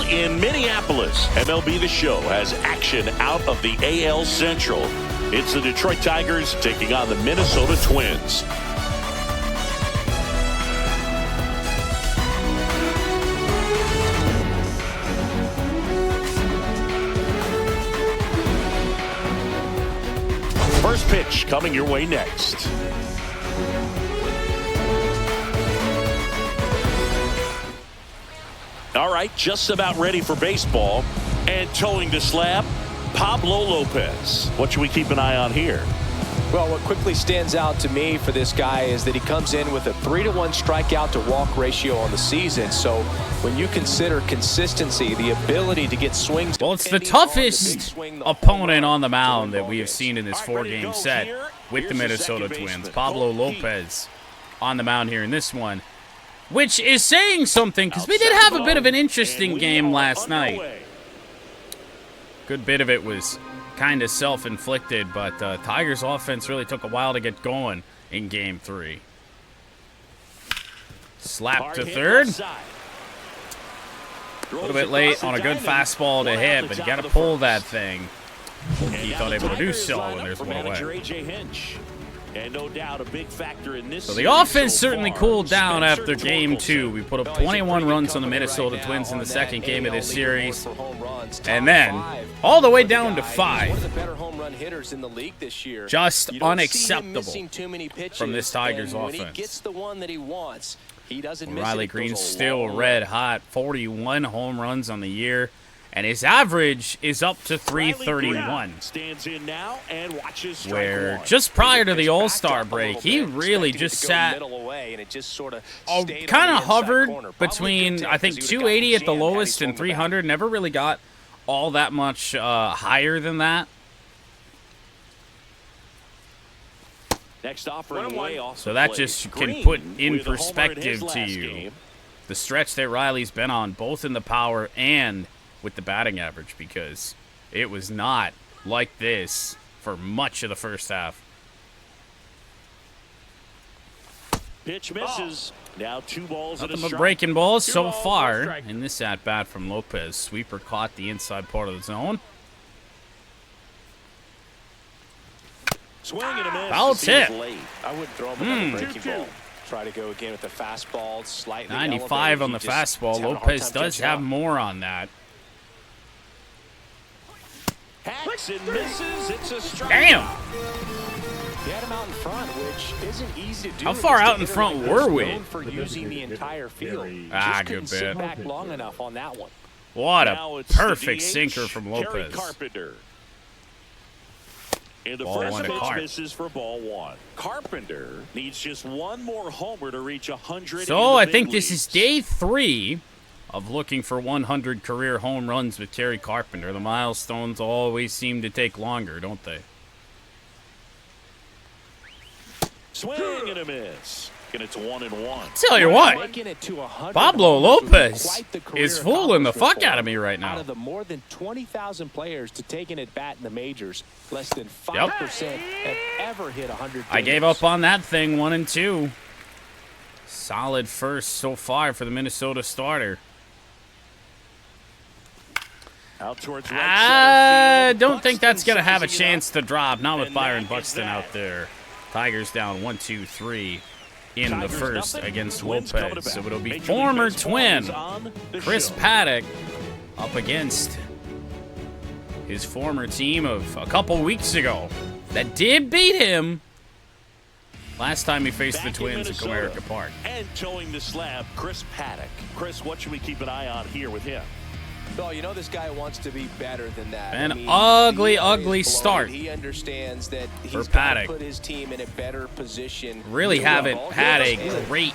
in Minneapolis. MLB The Show has action out of the AL Central. It's the Detroit Tigers taking on the Minnesota Twins. First pitch coming your way next. All right, just about ready for baseball. And towing the slab, Pablo Lopez. What should we keep an eye on here? Well, what quickly stands out to me for this guy is that he comes in with a 3-to-1 strikeout to walk ratio on the season. So when you consider consistency, the ability to get swings. Well, it's the toughest opponent on the mound that we have seen in this 4-game set with the Minnesota Twins. Pablo Lopez on the mound here in this one, which is saying something because we did have a bit of an interesting game last night. Good bit of it was kind of self-inflicted, but Tigers offense really took a while to get going in Game 3. Slap to third. A little bit late on a good fastball to hit, but you got to pull that thing. He's unable to do so, and there's one away. And no doubt a big factor in this. So the offense certainly cooled down after Game 2. We put up 21 runs on the Minnesota Twins in the second game of this series. And then all the way down to 5. Just unacceptable from this Tigers offense. Riley Green's still red hot. 41 home runs on the year. And his average is up to 331, where just prior to the All-Star break, he really just sat, kind of hovered between, I think, 280 at the lowest and 300. Never really got all that much higher than that. So that just can put in perspective to you the stretch that Riley's been on, both in the power and with the batting average, because it was not like this for much of the first half. Pitch misses. Now 2 balls and a Nothing but strike. breaking balls so far in this at-bat from Lopez. Sweeper caught the inside part of the zone. Swing and a miss. Foul tip. I wouldn't throw him another breaking ball. Try to go again with the fastball, slightly 95 on the fastball. Lopez does have more on that. Hacks and misses. It's a strike. Damn! He had him out in front, which isn't easy to do. How far out in front were we? For using the entire field. Ah, Just good couldn't sit bit. back long enough on that one. What Now a it's the perfect DH, sinker from Terry Lopez. Carpenter. And the Ball first one to pitch Carp. misses for ball 1. Carpenter needs just one more homer to reach 100. So I think this is day 3 of looking for 100 career home runs with Terry Carpenter. The milestones always seem to take longer, don't they? Swing and a miss. And it's 1-1. Tell you what, Pablo Lopez is fooling the fuck out of me right now. Out of the more than 20,000 players to take an at-bat in the majors, less than 5% have ever hit 100. I gave up on that thing, 1-2. Solid first so far for the Minnesota starter. Out towards I don't think that's going to have a chance to drop. Not with Byron Buxton out there. Tigers down 1-2-3 in the first against Lopez. So it'll be former Twin Chris Paddack up against his former team of a couple weeks ago that did beat him last time he faced the Twins at Comerica Park. And towing the slab, Chris Paddack. Chris, what should we keep an eye on here with him? Well, you know this guy wants to be better than that. An ugly start. He understands that he's got to put his team in a better position. Really haven't had a great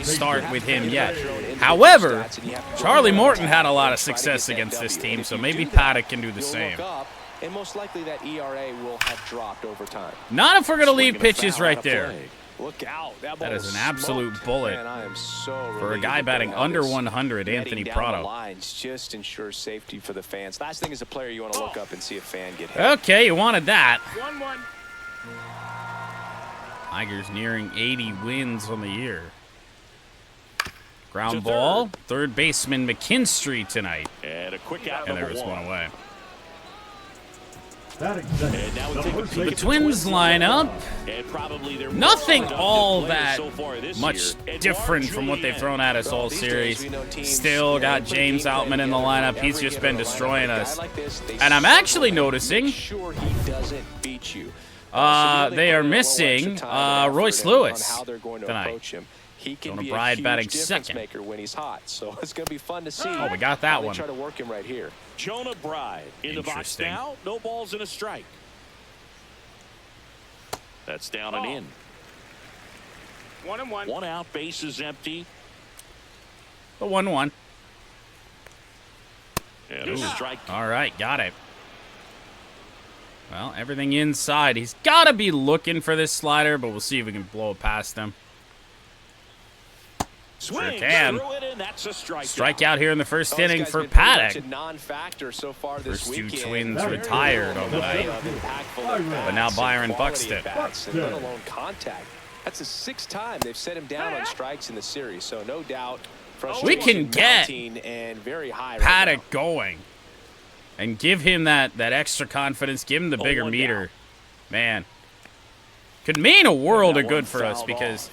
start with him yet. However, Charlie Morton had a lot of success against this team, so maybe Paddack can do the same. And most likely that ERA will have dropped over time. Not if we're going to leave pitches right there. Look out. That is an absolute bullet. Man, I am so for a guy batting under 100, Anthony Prado. Lines just ensures safety for the fans. Last thing as a player, you want to look up and see a fan get hit. Okay, you wanted that. 1-1. Tigers nearing 80 wins on the year. Ground ball. Third baseman McKinstry tonight. And a quick out. And there was one away. And now we take a peek The at Twins line up. And probably their Nothing most all productive that player so far this much year, different Edouard from what they've Julien. thrown at us all series. Still got James Outman in the lineup. He's just been destroying us. And I'm actually noticing they are missing Royce Lewis tonight. Jonah Bride batting second. When he's hot, so it's going to be fun to see. Oh, we got that one. Try to work him right here. Jonah Bride in the box Interesting. now. No balls and a strike. That's down and in. 1-1. One out, base is empty. The 1-1. And a strike. All right, got it. Well, everything inside. He's got to be looking for this slider, but we'll see if we can blow it past him. Swing, can. threw it in, that's a strikeout. Strikeout here in the first This inning guy's for been pretty much Paddack. a non-factor so far this First two weekend. Twins retired on the night. But now Byron Buxton. Let alone contact. That's the 6th time they've set him down on strikes in the series, so no doubt. We can get and very high Paddack going and give him that extra confidence, give him the bigger meter. Man, could mean a world of good for us because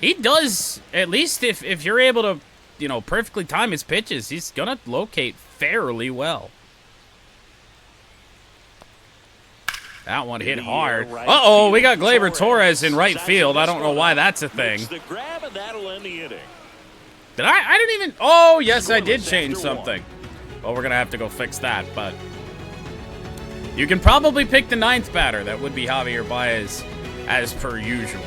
he does, at least if you're able to, you know, perfectly time his pitches, he's going to locate fairly well. That one hit hard. Uh-oh, we got Gleyber Torres in right field. I don't know why that's a thing. The grab and that'll end the inning. Did I didn't even, oh, yes, I did change something. Well, we're going to have to go fix that, but you can probably pick the 9th batter. That would be Javier Baez, as per usual.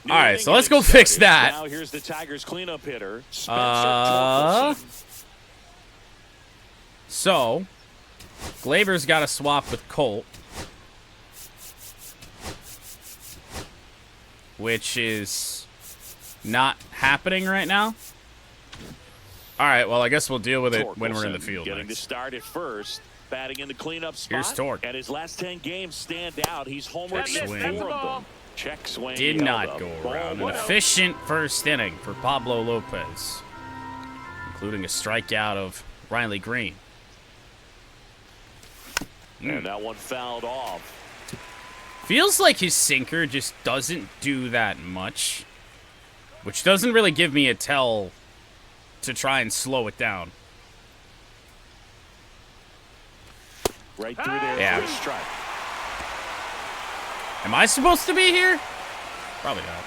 All right, so let's go fix that. Now here's the Tigers cleanup hitter, Spencer Torkelson. So, Gleyber's got to swap with Colt, which is not happening right now. All right, well, I guess we'll deal with it when we're in the field Getting next. to start at first, batting in the cleanup spot. Here's Torque. And his last 10 games stand out. He's homered in Swing. 4 of them. Check swing. Did held not up. go Ball around. An one. efficient first inning for Pablo Lopez, including a strikeout of Riley Green. And that one fouled off. Feels like his sinker just doesn't do that much, which doesn't really give me a tell to try and slow it down. Right through there Yeah. for a strike. Am I supposed to be here? Probably not.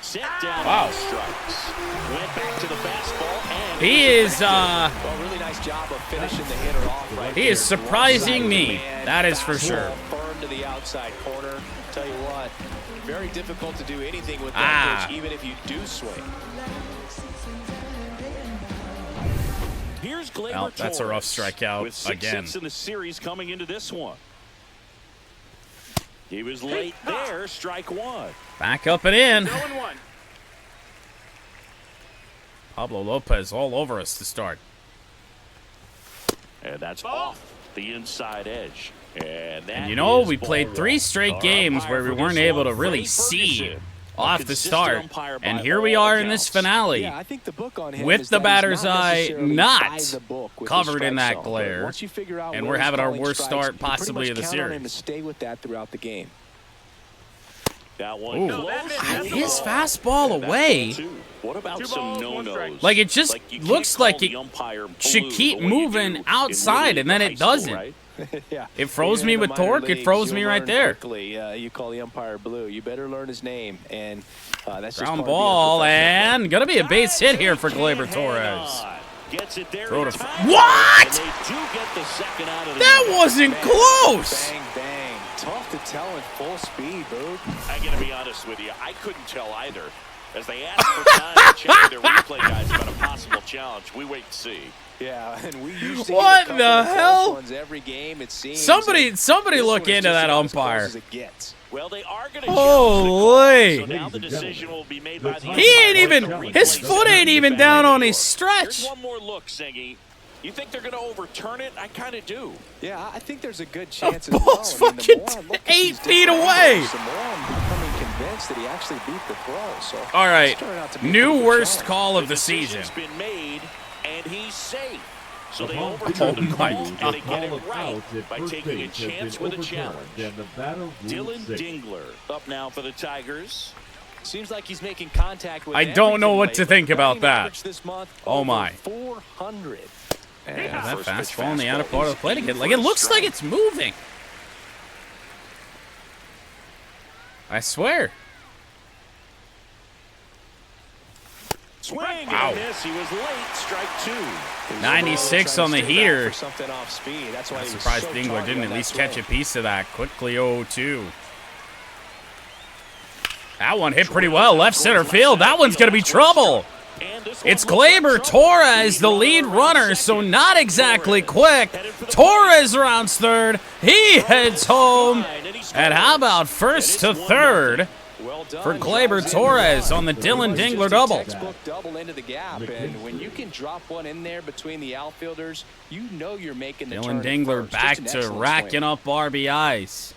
Set down Wow. on strikes. Went back to the fastball and He is, Well, really nice job of finishing the hitter off right he is there. surprising me. Man, That is for fastball sure. Firm to the outside corner. Tell you what, very difficult to do anything with that pitch, even if you do swing. here's Gleyber Well, that's a rough Torres strikeout with 6 again. hits in the series coming into this one. He was late there, strike 1. Back up and in. 0-1. Pablo Lopez all over us to start. And that's off the inside edge. And, that And you know, is we ball played 3 one. straight Our games umpire where we for weren't this able one, to really Freddie see Ferguson. off A the consistent start. umpire by And here we all are in this accounts. finale. Yeah, I think the book on him With is the that he's batter's not eye necessarily not by the book with covered his in strike that zone, but glare. once you figure out And where we're he's having our calling worst strikes, start you pretty possibly much of the count on him to series. stay with that throughout the game. That one Ooh. close. His fastball away. What about 2 some balls, 1 no-nos? strike. Like, it just you looks can't like call it the umpire should blue keep the way you moving do in outside, Little and then League it high school, doesn't. right? Yeah. It froze Even me in the with minor torque, it leagues, froze you'll me right learn there. Quickly, you call the umpire blue. You better learn his name, and that's just Ground part of being a ball, professional. and gonna be a base hit here for Can't Gleyber hang Torres. on. Gets it there Throw in to time. what? And they do get the second out of the That inning. wasn't close. Bang, bang. Tough to tell at full speed, Boog. I gotta be honest with you, I couldn't tell either. As they asked for time to check their replay guys about a possible challenge, we wait and see. Yeah, and we used to What get a couple the of close hell? ones every game, it seems. Somebody and somebody this look one is into just that about as close umpire. as it gets. Well, they are gonna Holy. so now the decision will be made by the He ain't umpire. even, his foot ain't even down on his Here's stretch. one more look, Singy. You think they're going to overturn it? I kind of do. Yeah, I think there's a good chance as Ball's well. fucking 8 feet away. The more I'm becoming convinced that he actually beat the throw. So all right, new worst challenge. call of the season. Been made, and he's safe. So they Oh overturn the my call, God. and they get it right by taking a chance with a challenge. Dylan Dingler up now for the Tigers. Seems like he's making contact with I don't know what to lately. think about Batting that. average this month, Oh over my. 400. Yeah, that fastball in the outer part of the plate again. Like, it looks like it's moving. I swear. Swing Wow. and miss. He was late. Strike 2. 96 on the heater. Something off speed. That's why I'm he was surprised so Dingler targeted didn't on at that least swing. catch a piece of that. Quickly 0-2. That one hit pretty well. Left center field. That one's going to be trouble. It's Gleyber Torres, the lead runner, so not exactly quick. Torres rounds third. He heads home. And how about first to third for Gleyber Torres on the Dylan Dingler double? Textbook double into the gap, and when you can drop one in there between the outfielders, you know you're making the Dylan turn Dingler first. back Just an to excellent racking swing. up RBIs.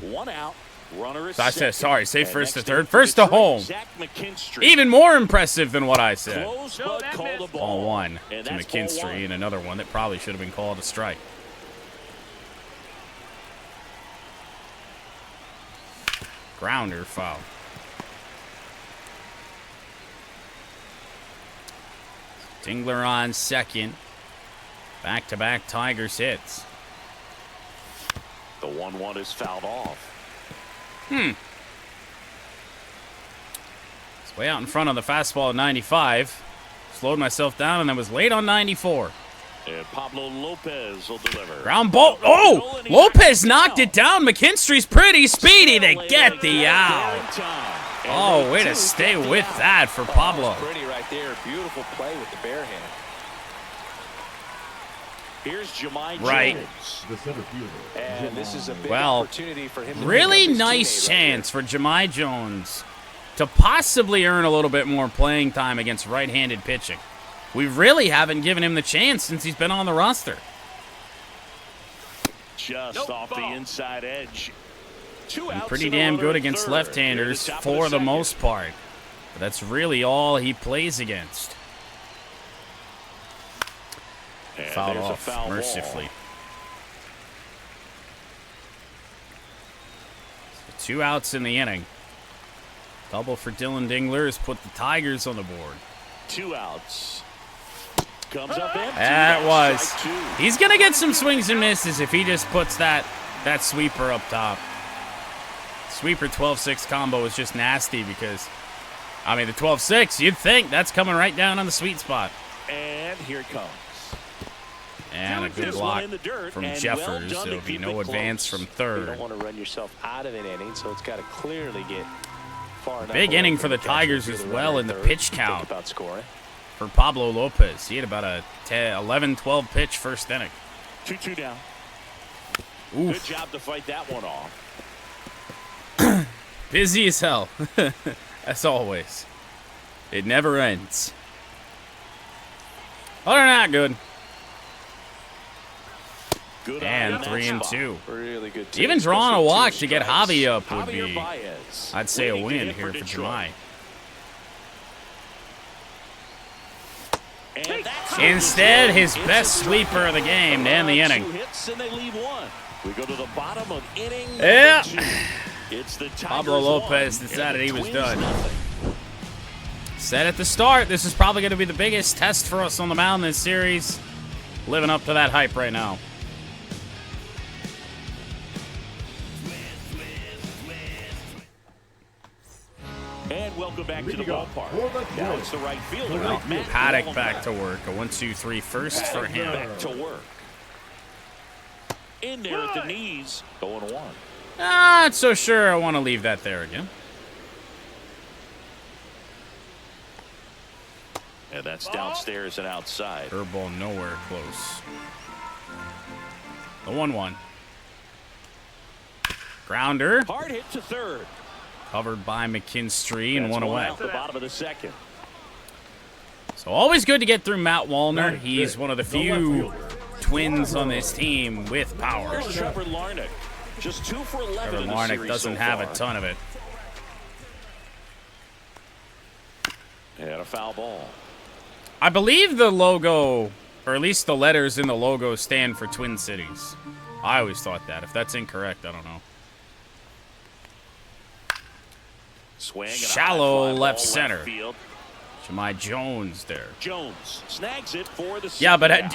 1 out. Runner is So I said, second. sorry, say And first to next third. in First to Detroit, home. Zach McKinstry. Even more impressive than what I said. Close, but called a Ball one And to that's ball McKinstry, one. and another one that probably should have been called a strike. Grounder foul. Dingler on second. Back-to-back Tigers hits. The 1-1 is fouled off. It's way out in front on the fastball at 95. Slowed myself down and then was late on 94. And Pablo Lopez will deliver. Ground ball. Oh! Lopez knocked it down. McKinstry's pretty speedy to get the out. Oh, way to stay with that for Pablo. Pretty right there. Beautiful play with the bare hand. Here's Jemai Right. Jones. The center fielder. And this is a big Well, opportunity for him to really pick up his nice teammate chance for Jemai Jones to possibly earn a little bit more playing time against right-handed pitching. We really haven't given him the chance since he's been on the roster. Just off the inside edge. Two And outs pretty and a damn runner good at against third. left-handers Near the top of for the second. most part. But that's really all he plays against. And Fouled there's a off foul mercifully. ball. So 2 outs in the inning. Double for Dylan Dingler has put the Tigers on the board. 2 outs. Comes up empty. That was. Strike 2. He's going to get some swings and misses if he just puts that sweeper up top. Sweeper 12-6 combo is just nasty because, I mean, the 12-6, you'd think that's coming right down on the sweet spot. And here it comes. And a good This block one in the dirt, from and Jeffers. well done to There'll be keep no it advance close. from You third. don't want to run yourself out of an inning, so it's got to clearly get far enough. Big away inning from for the catcher Tigers to as the well runner in the third. pitch Think count about scoring. for Pablo Lopez. He had about a 11-12 pitch first inning. 2-2 down. Oof. Good job to fight that one off. Busy as hell, as always. It never ends. Other than that, good. Good And eye on that 3 and spot. 2. Really good. Even drawing a walk to get strikes. Javi up would Javier be, Baez, I'd say, a waiting to win hit here for Detroit. Jemai. And that's Instead, his it's best a sweeper of the game to end the inning. 2 hits and they leave 1. We go to the bottom of inning Yeah. number 2. It's the Pablo Tigers Lopez 1 decided and he the was Twins done. nothing. Said at the start, this is probably going to be the biggest test for us on the mound this series. Living up to that hype right now. And welcome back to the ballpark. Now it's the right fielder. Well, Matt Paddack Wallman. back to work. A 1-2-3 first for him. Back to work. In there at the knees. 0-1. Not so sure I want to leave that there again. And that's downstairs and outside. Curveball nowhere close. The 1-1. Grounder. Hard hit to third. Covered by McKinstry and That's one away. out the bottom of the second. So always good to get through Matt Wallner. He's one of the few Twins on this team with power. Here's Trevor Larnach. Just 2 for 11 Trevor in the Larnach series doesn't so have far. a ton of it. And a foul ball. I believe the logo, or at least the letters in the logo, stand for Twin Cities. I always thought that. If that's incorrect, I don't know. Swing and a Shallow high fly left ball center. field. Jahmai Jones there. Jones snags it for the Yeah, but down.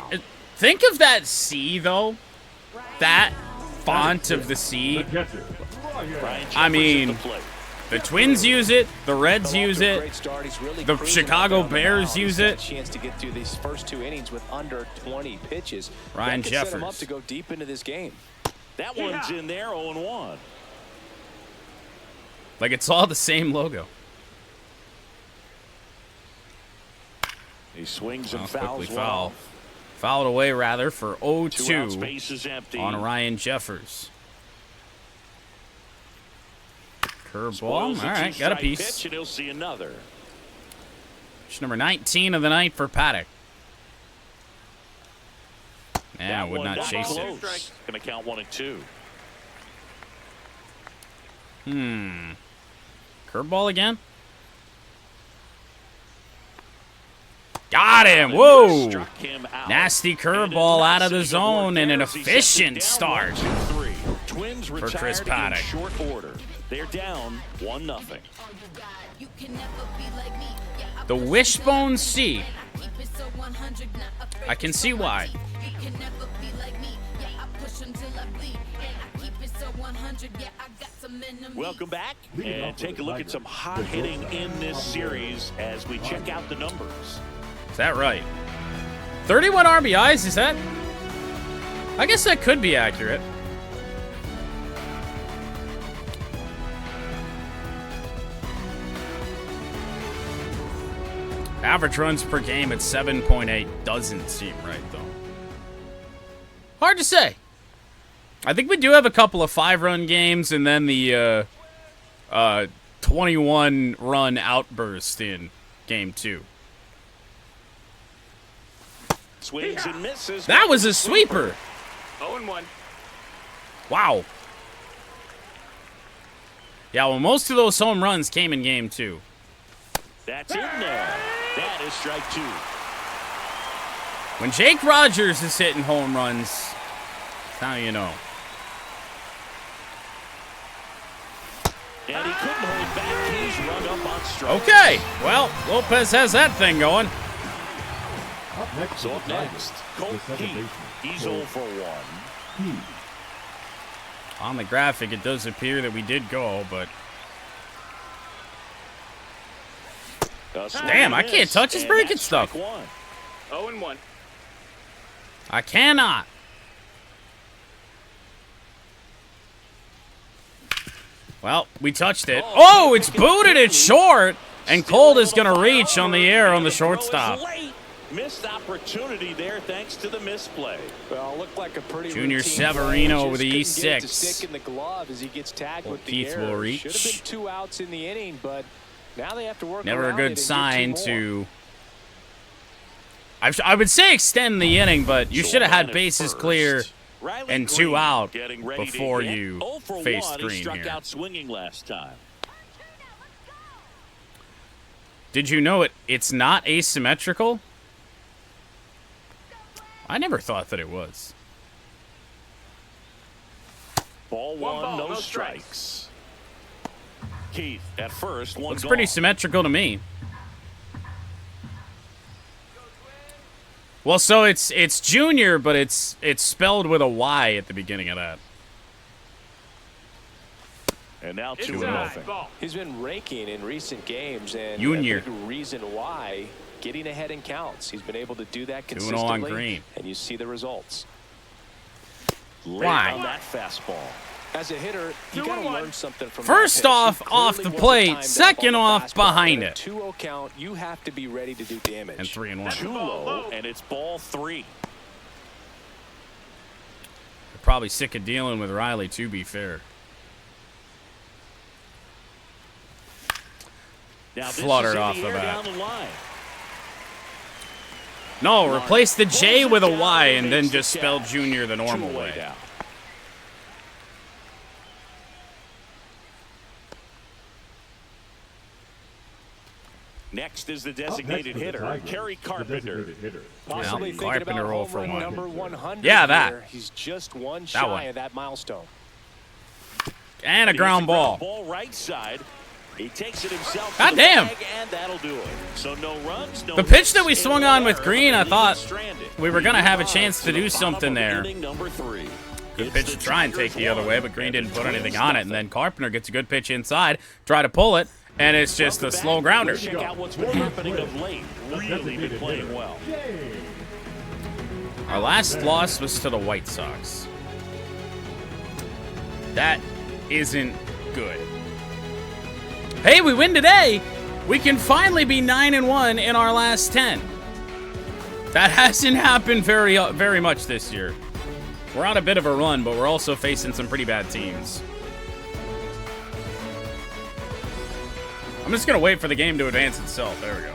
think of that C, though. That font of the C. Ryan I Jeffers mean, at the plate. the Twins use it. The Reds use it. The Chicago Bears use it. Chance to get through these first 2 innings with under 20 pitches. Ryan That could set him Jeffers. up to go deep into this game. That one's in there, 0-1. Like, it's all the same logo. He swings and Quickly fouls foul. well. Fouled away, rather, for 2 out, 0-2 space is empty. on Ryan Jeffers. Curveball. Spoils All the right, got a two-strike piece. Pitch, and he'll see another. Pitch number 19 of the night for Paddack. Yeah, That would one not down chase it. close. Gonna count 1 and 2. Curveball again. Got him. Whoa. Struck him out. Nasty And curveball it's out of the not zone and an as he sets it efficient down start 1-2-3. Twins for Chris retired in Paddack. short order. They're down 1-0. The wishbone C. I can see why. Welcome back, and take a look at some hot hitting in this series as we check out the numbers. Is that right? 31 RBIs, is that? I guess that could be accurate. Average runs per game at 7.8 doesn't seem right, though. Hard to say. I think we do have a couple of 5-run games and then the 21-run outburst in Game 2. Swings and misses. That was a sweeper. 0-1. Wow. Yeah, well, most of those home runs came in Game 2. That's in there. That is strike 2. When Jake Rogers is hitting home runs, that's how you know. And he couldn't hold back. He's run up on strikes. Okay, well, Lopez has that thing going. So up next, Colt Keith. He's 0 for 1. On the graphic, it does appear that we did go, but damn, I can't touch his breaking stuff. 0-1. I cannot. Well, we touched it. Oh, it's booted it short, and Colt is going to reach on the air on the shortstop. Missed opportunity there thanks to the misplay. Well, looked like a pretty Junior routine Severino play. with the Just couldn't get it to E6. stick in the glove as he gets tagged with the Keith error. will reach. Should have been 2 outs in the inning, but now they have to work Never a around it good and get sign 2 more. to... I would say extend the inning, but you should have had bases clear Riley and 2 Green out getting ready to before hit. you 0 for faced 1. He Green struck here. out swinging last time. Did you know it's not asymmetrical? I never thought that it was. Ball 1, no strikes. Keith at first, one Looks gone. pretty symmetrical to me. Well, so it's Junior, but it's spelled with a Y at the beginning of that. And now 2-0. He's been raking in recent games, and Junior. a big reason why getting ahead in counts. He's been able to do that 2-0 consistently, on Green. and you see the results. Late Why? on that fastball. As a hitter, you got to learn something from First that pitch. off, He off clearly the wasn't plate. timed up Second on the off, fastball. behind At a it. 2-0 count, you have to be ready to do damage. And 3-1. Too low, and it's ball 3. They're probably sick of dealing with Riley, to be fair. Now this Fluttered is in off the the air bat. down the line. No, replace the J with a Y and then just spell Junior the normal way. Next is the designated hitter, Kerry Carpenter. Possibly thinking Carpenter about roll for home run one. number 100 Yeah, that. here. He's just one That shy one. of that milestone. And a ground ball. Ball right side. He takes it himself. God damn. And that'll do it. So no runs, no The pitch that we hits, swung no on with error, Green, I and he thought was stranded. we were going to have a chance to The do bottom something of there. inning number 3. Good It's pitch the to try and take Tigers the other 1, way, but Green and didn't the put anything Twins on it. And nothing. then Carpenter gets a good pitch inside, try to pull it, and it's just a slow grounder. Check out what's been happening of late. Really been playing well. Our last loss was to the White Sox. That isn't good. Hey, we win today. We can finally be 9-1 in our last 10. That hasn't happened very much this year. We're on a bit of a run, but we're also facing some pretty bad teams. I'm just going to wait for the game to advance itself. There we go.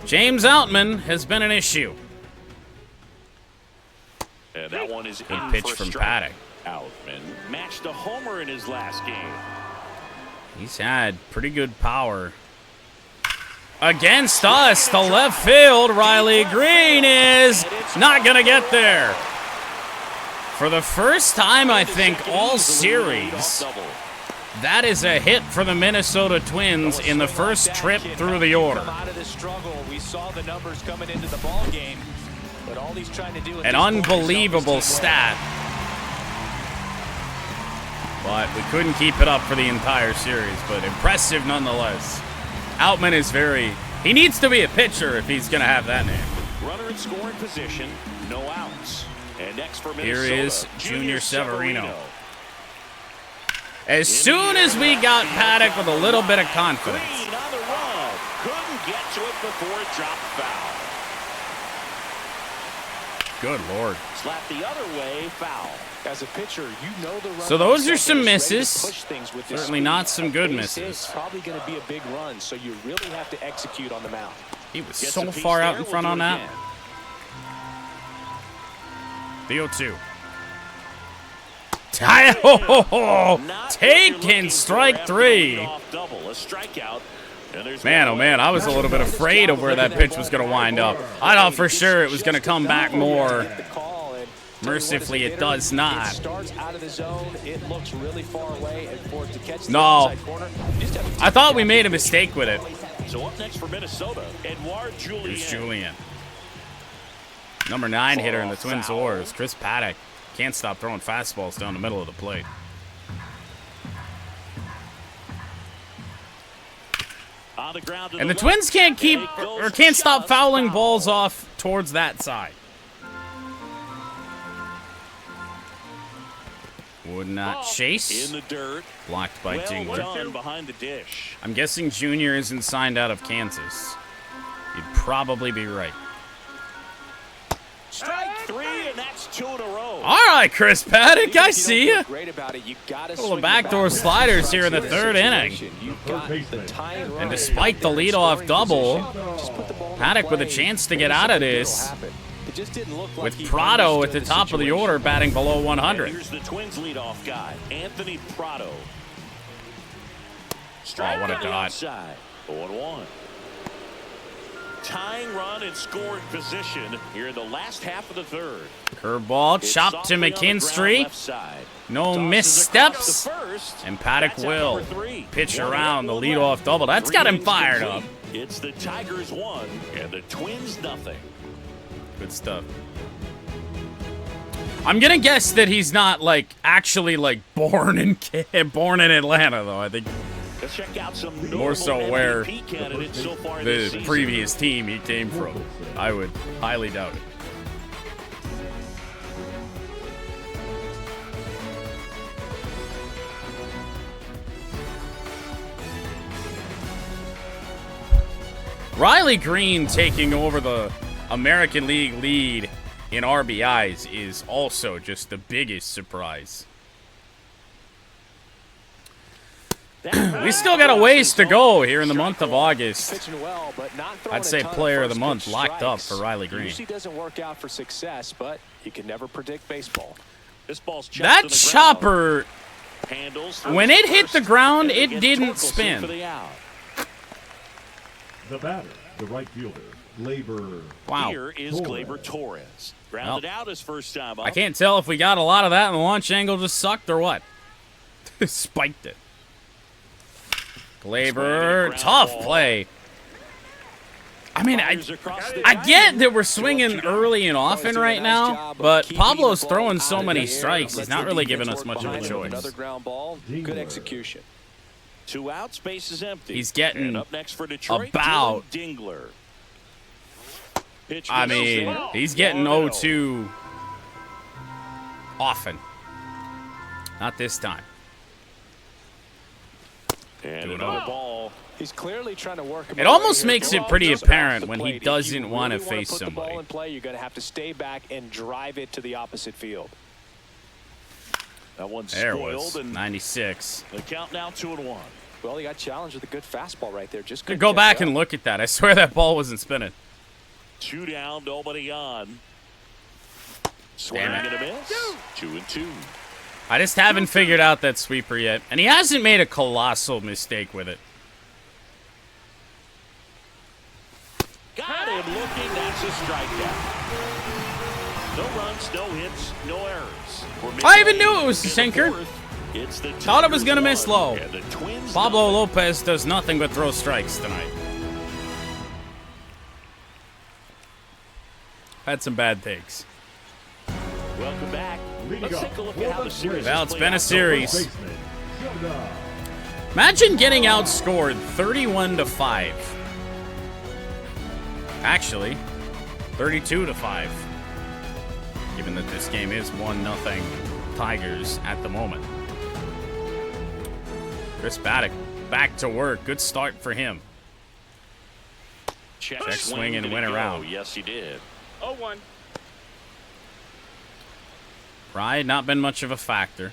James Outman has been an issue. And that one is Good in pitch for a from strike. Paddack. Outman matched a homer in his last game. He's had pretty good power. Against us, the left field, Riley Green is not going to get there. For the first time, I think, all series, that is a hit for the Minnesota Twins in the first trip through the order. Out of this struggle, we saw the numbers coming into the ball game, but all he's trying to do at An this point is unbelievable help his team win. stat. But we couldn't keep it up for the entire series, but impressive nonetheless. Outman is he needs to be a pitcher if he's going to have that name. Runner in scoring position, no outs. And next for Here Minnesota, is Junior Severino. As soon as we got Paddack with a little bit of confidence. Green on the run. Couldn't get to it before it dropped foul. Good Lord. Slapped the other way, foul. As a pitcher, you know the run. So those are some is ready to misses. push things with his Certainly speed. not some good A base misses. hit's probably going to be a big run, so you really have to execute on the mound. He was Gets so a piece far out there, in front we'll on do it that. again. The 0-2. Taking strike 3. Double, a strikeout. And there's Man, one oh man, away. I was a little bit afraid of where that pitch was going to wind up. I thought for sure it was going to come back more. The call, and Mercifully, as a it does hitter, not. It starts out of the zone. It looks really far away, and for it to catch the No. inside corner, you just have to I thought we made a mistake with it. So up next for Minnesota, Edouard Julien. Here's Julian. Number 9 hitter in the Twins' oars, Chris Paddack. Can't stop throwing fastballs down the middle of the plate. On the ground to And the left. Twins can't keep And it or goes can't stop just fouling foul. balls off towards that side. Would not chase. In the dirt. Blocked by Well Dingler. done behind the dish. I'm guessing Junior isn't signed out of Kansas. You'd probably be right. Strike 3, and that's 2 in a row. All right, Chris Paddack, I see you. Great about it. You gotta Couple of swing the backdoor bat. sliders here in the third inning. You've got the tying run. And despite the leadoff double, Just put the ball in Paddack with a play. chance to get out of Something this. will happen. It just didn't look like With he Prado at the understood top of the situation. order, batting below And 100. here's the Twins leadoff guy, Anthony Prado. Oh, what a on the dot. outside. 0-1. Tying run and scoring position here in the last half of the third. Curveball It's chopped to softly on the ground McKinstry. left side. No Tosses missteps. across the first. And Paddack That's out will number 3. pitch One around the one leadoff left. double. That's 3 got him innings fired complete. up. It's the Tigers 1 and the Twins nothing. Good stuff. I'm gonna guess that he's not actually born in Atlanta though. I think Let's check out some more so normal where MVP candidates so far this the season. previous team he came from. I would highly doubt it. Riley Green taking over the American League lead in RBIs is also just the biggest surprise. We still got a ways to go here in the month of August. Pitching well, but not throwing I'd say a ton player of the first month pitch locked up strikes. for Riley Green. Usually doesn't work out for success, but you can never predict baseball. This ball's That chopper, when it hit the ground, it didn't spin. The batter, the right fielder, Gleyber. Wow. Here is Gleyber Torres. Grounded out his first time up. I can't tell if we got a lot of that and the launch angle just sucked or what. Spiked it. Gleyber, tough play. I mean, I get that we're swinging early and often right now, but Pablo's throwing so many strikes, he's not really giving us much of a choice. Another ground ball, good execution. 2 outs, base is empty. He's getting And up next for Detroit, about, Dylan Dingler. Pitch I misses. mean, he's getting 0-2 often. Not this time. And another ball. He's clearly trying to work him It over almost here. makes it Go pretty just apparent off the when he plate. If doesn't you want to really wanna face put the somebody. ball in play, you're going to have to stay back and drive it to the opposite field. That one's There spoiled, was and 96. the count now 2-1. Well, he got challenged with a good fastball right there. Just Could couldn't go catch back up. and look at that. I swear that ball wasn't spinning. 2 down, nobody on. Swing Damn and it. a miss. 2-2. I just haven't figured out that sweeper yet. And he hasn't made a colossal mistake with it. Got him looking. That's a strikeout. No runs, no hits, no errors. I even knew it was a sinker. Thought it was gonna miss low. Pablo Lopez does nothing but throw strikes tonight. Had some bad takes. Welcome back. Let's take a look at how the series Well, has it's played been a out so far. series. Imagine getting outscored 31-5. Actually, 32-5. Given that this game is 1-0 Tigers at the moment. Chris Paddack back to work. Good start for him. Check swing and did win it go? around. Yes, he did. 0-1. Pride not been much of a factor.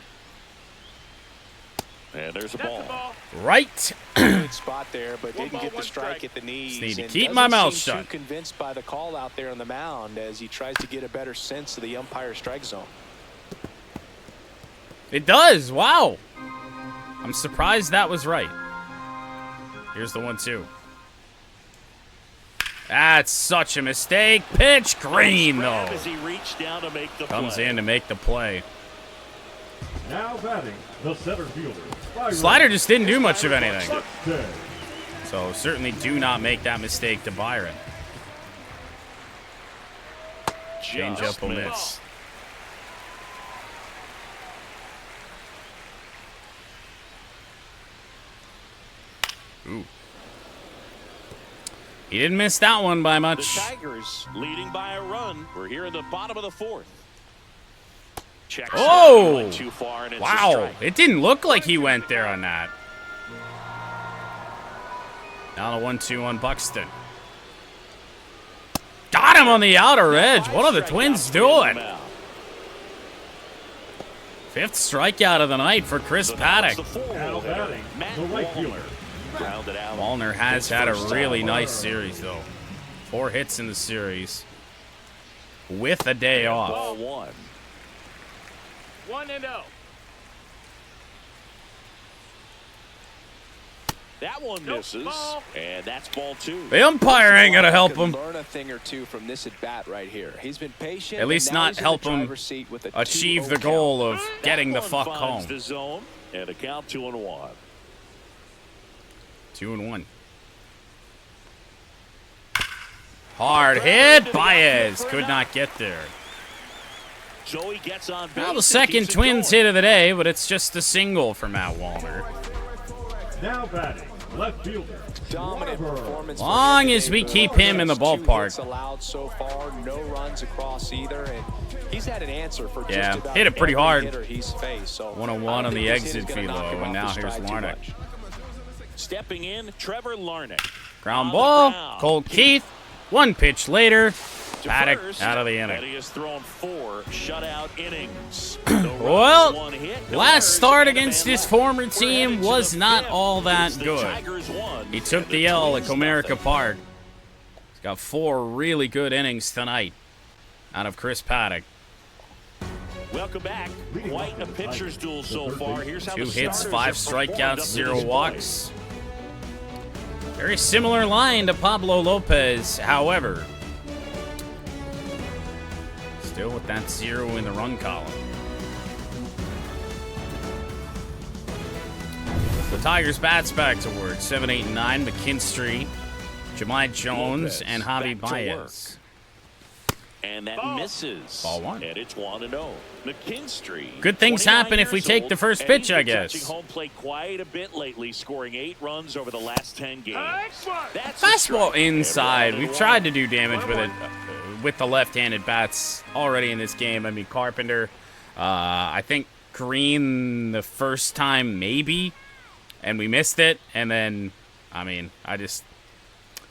And there's a That's ball. the ball. Right. Good spot there, but One didn't ball, get the one strike strike. at the knees. Just need to and keep my doesn't mouth seem shut. Too convinced by the call out there on the mound as he tries to get a better sense of the umpire strike zone. It does. Wow. I'm surprised that was right. Here's the 1-2. That's such a mistake. Pitch green, though. As he reached down to make the Comes play. in to make the play. Now batting, the center fielder. Byron Slider just didn't do much of anything. Buxton. So certainly do not make that mistake to Byron. Change up a miss. Ooh. He didn't miss that one by The much. Tigers leading by a run. We're here in the bottom of the 4th. Checks Oh! went too far, and it's a Wow. strike. It didn't look like he went there on that. Now the 1-2 on Buxton. Got him on the outer edge. What are the Twins doing? 5th strikeout of the night for Chris Paddack. Now batting, the right fielder. Wallner has had a really nice series, though. 4 hits in the series with a day off. Ball 1. 1-0. That one misses, ball. and that's ball 2. The umpire ain't gonna help him. Learn a thing or two from this at bat right here. He's been patient. At least and now not he's in help the him driver's seat with a achieve 2-0 the goal of That getting the one fuck finds home. the zone, and a count 2-1. 2-1. Hard hit. Baez could not get there. So he gets on base. Well, the and second keeps it Twins going. hit of the day, but it's just a single for Matt Wallner. Now batting, left fielder. Dominant Schwarber. performance. Long for him as today. we keep him in the 2 ballpark. hits allowed so far, no runs across either, and he's had an answer for Yeah, just about hit it pretty every hard. hitter he's faced. So 101 I on don't the think this hit exit is gonna knock velo, him and off now the here's stride too Larnach. much. Stepping in, Trevor Larnach. Ground On the ball. ground. Colt Keith. 1 pitch later. Paddack out of the inning. And he has thrown 4 shutout innings. Well, last start against his former team was not all that good. He took the L at Comerica Park. He's got 4 really good innings tonight out of Chris Paddack. Welcome back. Quite a pitcher's duel so far. Here's how 2 the hits, starters 5 have performed strikeouts, up to 0 this walks. Very similar line to Pablo Lopez, however. Still with that 0 in the run column. The Tigers bats back to work. 7, 8, and 9. McKinstry, Jemai Jones, and Javi Baez. And that misses. Ball 1. And it's 1-0. McKinstry. Good things happen if we take the first pitch, I guess. Touching home plate quite a bit lately, scoring 8 runs over the last 10 games. That's Fastball inside. We've tried to do damage with it, with the left-handed bats already in this game. I mean, Carpenter, I think Green the first time maybe, and we missed it. And then, I mean,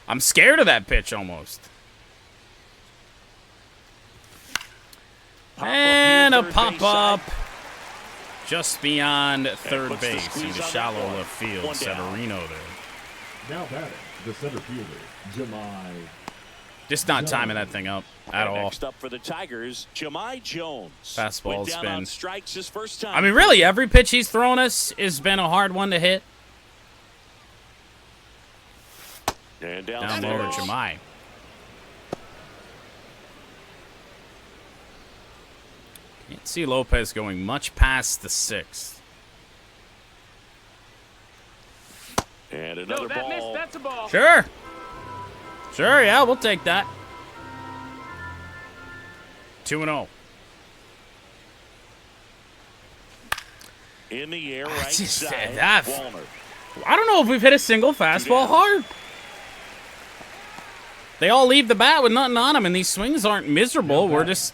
I'm scared of that pitch almost. And a pop-up just beyond third base in the shallow left field. Severino there. Now batting, the center fielder, Jemai. Just not timing that thing up at all. Next up for the Tigers, Jemai Jones. Fastball Went down spin. on strikes his first time. I mean, really, every pitch he's thrown us has been a hard one to hit. And Down low to Jemai. Can't see Lopez going much past the 6th. And another ball. That's a ball. Sure. Sure, yeah, we'll take that. 2-0. In the air, right just- side. that- Walner. I don't know if we've hit a single fastball hard. They all leave the bat with nothing on them, and these swings aren't miserable. We're just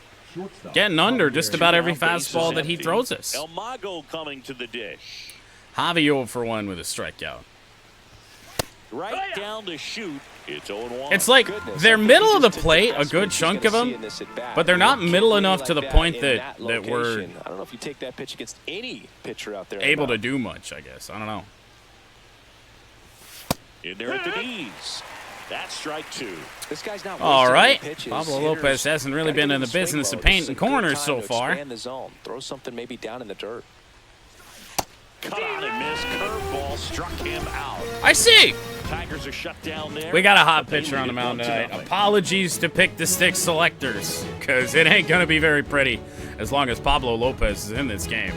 getting under just about every fastball that he throws us. El Mago coming to the dish. Javi 0 for 1 with a strikeout. Right down to shoot. It's 0-1. It's like they're middle of the plate, a good chunk of them, but they're not middle enough to the point that we're I don't know if you take that pitch against any pitcher out there able to do much, I guess. I don't know. In there at the knees. That's strike 2. This guy's not All right. pitches. Pablo Hitters Lopez hasn't really gotta been get in the swing business mode. of This is painting a good corners time so to far. expand the zone. Throw something maybe down in the dirt. Cut on and miss. Curveball struck him out. I see. Tigers are shut down there. We got a hot pitcher on the mound tonight. Apologies to Pick the Stick selectors, because it ain't going to be very pretty as long as Pablo Lopez is in this game.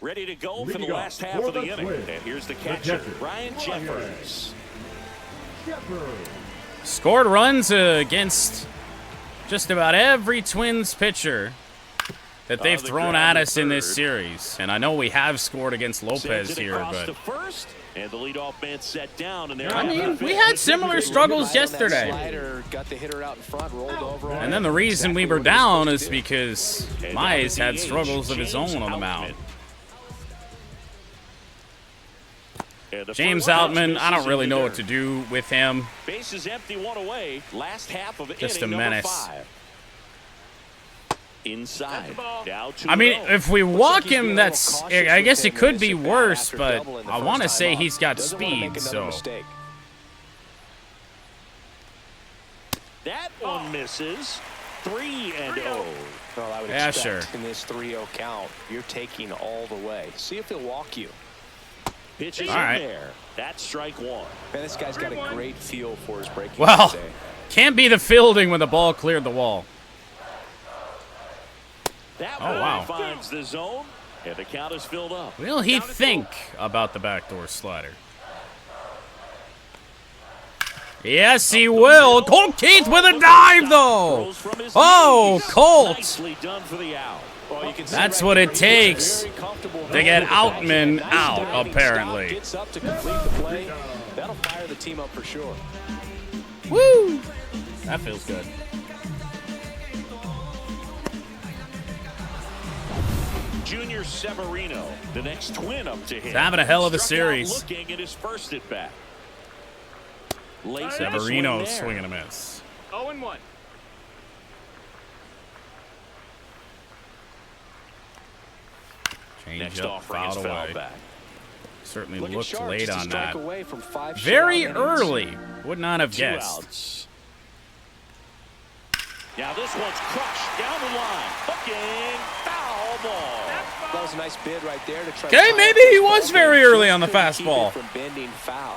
Ready to go for the Leading last off half for of the the inning. Twins, And here's the the catcher, catcher, Ryan Jeffers. Scored runs against just about every Twins pitcher that they've The thrown grab at us in this third. series. And I know we have scored against Sends Lopez it here, across but to first, and the leadoff man set down, and they're I out mean, of the we fifth. had similar struggles yesterday. Slider, got the hitter out in front, rolled over. And then the reason we were down is because Mize had struggles of his own on the mound. James Outman, I don't really know what to do with him. Bases empty, 1 away. Last half of Just a inning number menace. 5. Inside. Down 2-0. I mean, if we walk him, that's, I guess it could be worse, but I want to say he's got speed, so. That one misses. 3-0. Well, I would Yeah, expect sure. in this 3-0 count, you're taking all the way. See if he'll walk you. Pitches All right. in there. That's strike 1. Man, this guy's got a great feel for his breaking Well, today. can't be the fielding when the ball cleared the wall. That Oh, one wow. finds the zone, and the count is filled up. Will he think about the backdoor slider? Yes, he will. Colt Keith with a dive, though. Throws from his Oh, knees. Colt. Nicely done for the out. Well, you can see That's right what there, it he's takes very comfortable to get with the Outman nice out, diving apparently. stop, gets up to complete the play. That'll fire the team up for sure. Woo! That feels good. Junior Severino, the next twin up to him. He's having a hell of a Struck out series. looking at his first at bat. Late Severino swing there. swinging a miss. 0-1. Change Next up, offering is fouled foul away. back. Certainly Looking looked sharp, late just a on strike that. away from 5 Very shutout innings. early. Would not have 2 guessed. outs. Now this one's crushed down the line. Hooking. Foul ball. That was a nice bid right there to try. Okay, to maybe he was very early on the Couldn't keep it fastball. from bending foul.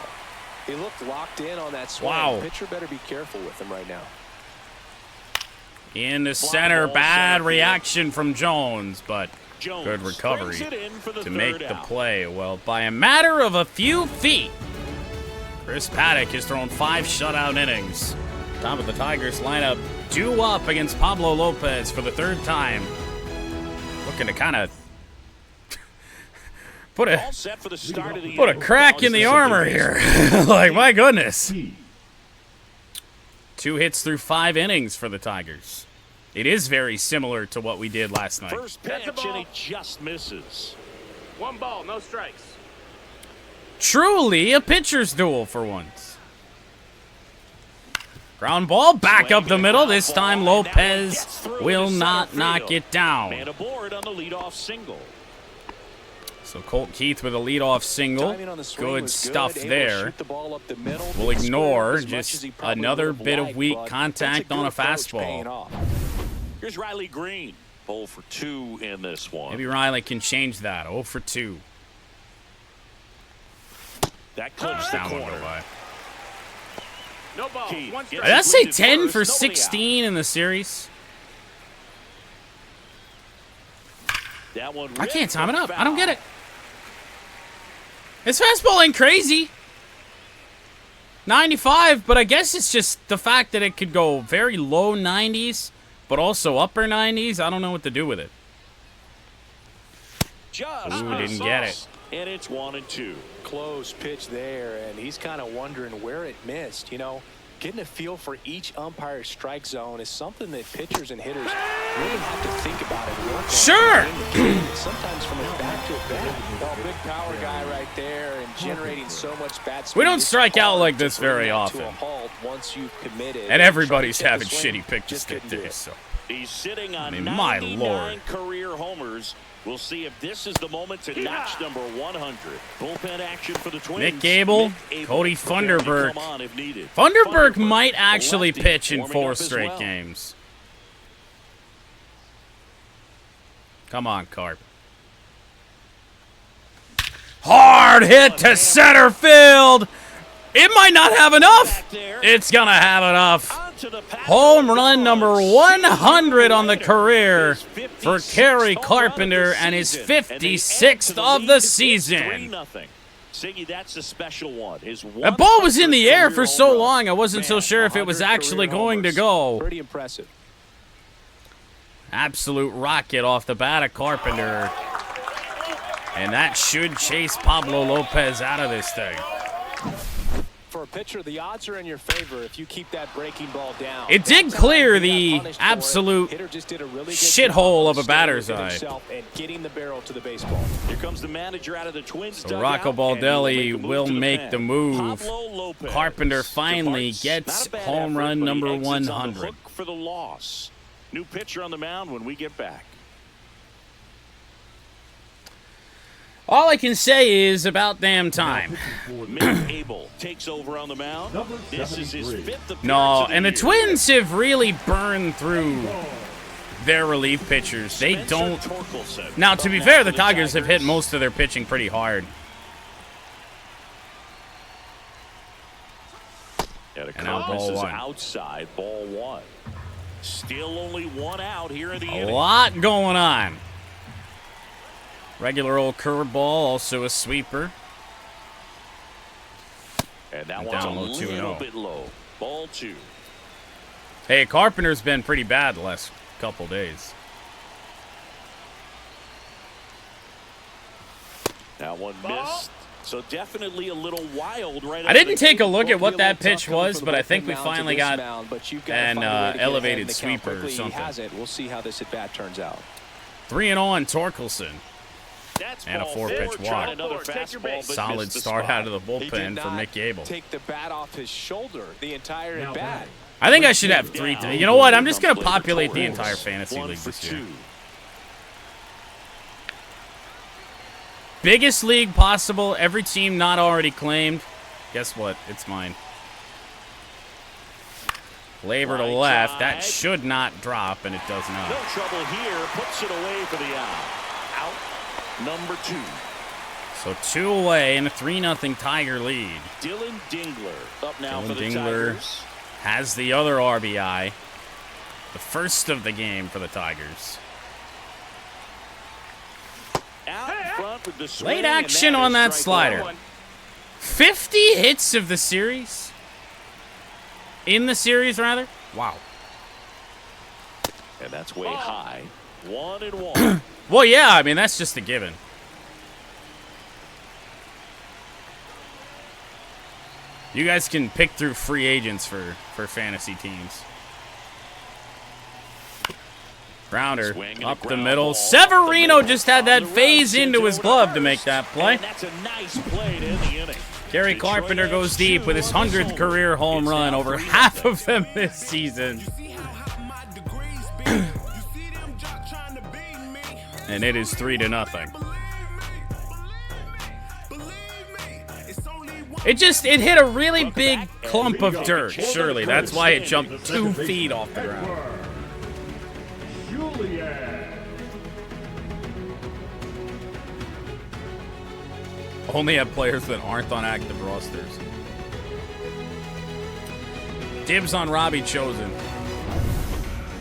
He looked locked in on that swing. Wow. Pitcher better be careful with him right now. In the center, ball, bad center reaction from Jones, but Jones good recovery brings it in for the to make third the out. play. Well, by a matter of a few feet, Chris Paddack has thrown 5 shutout innings. Top of the Tigers lineup due up against Pablo Lopez for the 3rd time. Looking to kind of put All set for the start of the a inning. crack in the armor here. Like, my goodness. 2 hits through 5 innings for the Tigers. It is very similar to what we did last night. First pitch, and he just misses. 1 ball, no strikes. Truly a pitcher's duel for once. Ground ball back up the middle. This time Lopez will not knock it down. Man aboard on the leadoff single. So Colt Keith with a leadoff single. Timing on the swing Good was stuff able to there. shoot the ball up the middle. We'll Didn't ignore square it as much as just he probably another would have bit of liked, weak but contact that's on a good approach paying fastball. off. Here's Riley Green. 0 for 2 in this one. Maybe Riley can change that. 0 for 2. That clips the Down one corner. away. No ball, Keith 1 gets strike. Did I say rooted 10 first, for nobody out. 16 in the series? That one I can't ripped time it for up. I don't foul. get it. His fastball ain't crazy. 95, but I guess it's just the fact that it could go very low 90s, but also upper 90s. I don't know what to do with it. Just Ooh, didn't get it. And it's 1-2. Close pitch there, and he's kind of wondering where it missed. You know, getting a feel for each umpire's strike zone is something that pitchers and hitters really have to think about and work on. Sure. Sometimes from a bat to a bat. Well, big power guy right there and generating so much bat speed. We don't It's strike out hard like to this bring very that to often. a halt once you've committed. And everybody's Trying to take having the swing, shitty pitches just couldn't do today, it. so. He's sitting on I mean, my 99 Lord. career homers. We'll see if this is the moment to notch number 100. Bullpen action for the Twins. Nick Gable, Nick Gable Cody prepared to Funderburk. come on if needed. Funderburk might actually lefty, pitch in warming 4 up as straight well. games. Come on, Carp. Hard hit to center field. It might not have enough. It's going to have enough. Home run number 100 on the career for Kerry Carpenter and his 56th of the season. Siggy, that's a special one. That ball was in the air for so long, I wasn't so sure if it was 100 actually career going to homers. go. Pretty impressive. Absolute rocket off the bat of Carpenter. And that should chase Pablo Lopez out of this thing. For a pitcher, the odds are in your favor if you keep that breaking ball down. It did clear the Hitter absolute just did a really good shithole job of a batter's staying eye. within himself and getting the barrel to the baseball. Here comes the manager out of the Twins. So Rocco Baldelli will make the move. Carpenter finally gets home run number 100. For the loss. New pitcher on the mound when we get back. All I can say is about damn time. Mick Abel takes over on the mound. This is his 5th appearance No, of the and the year. Twins have really burned through their relief pitchers. They Spencer don't. Torkelson. Now, to be Up fair, next the for Tigers have hit most of their pitching pretty hard. And now ball is one. outside, ball 1. Still only 1 out here in the A inning. lot going on. Regular old curveball, also a sweeper. And that And one's down a low, 2-0. little bit low. Ball 2. Hey, Carpenter's been pretty bad the last couple days. That one missed. So definitely a little wild right I didn't take a look at what that pitch was, but I think we finally got an elevated sweeper or something. We'll see how this at bat turns out. 3-0 on Torkelson. That's And a ball 4-pitch four. Tried walk. another fastball, but Solid missed the start spot. out of the He did bullpen for not Mick Gable. take the bat off his shoulder the entire at bat. I think I should have 3. You know what? I'm just going to populate the entire fantasy league this year. Biggest league possible. Every team not already claimed. Guess what? It's mine. Labor to left. That should not drop, and it does not. No trouble here. Puts it away for the out. Out number 2. So 2 away in a 3-0 Tiger lead. Dylan Dingler up now for the Dingler Tigers. has the other RBI. The first of the game for the Tigers. Out in front with the swing, Late action on that slider. 50 hits of the series. In the series, rather. Wow. And that's way high. 1-1. Well, yeah, I mean, that's just a given. You guys can pick through free agents for fantasy teams. Grounder up the middle. Severino just had that phase into his glove to make that play. That's a nice play to end the inning. Gary Carpenter goes deep with his 100th career home run, over half of them this season. And it is 3-0. It hit a really big clump of dirt, surely. That's why it jumped 2 feet off the ground. Only have players that aren't on active rosters. Dibs on Robbie Chosen.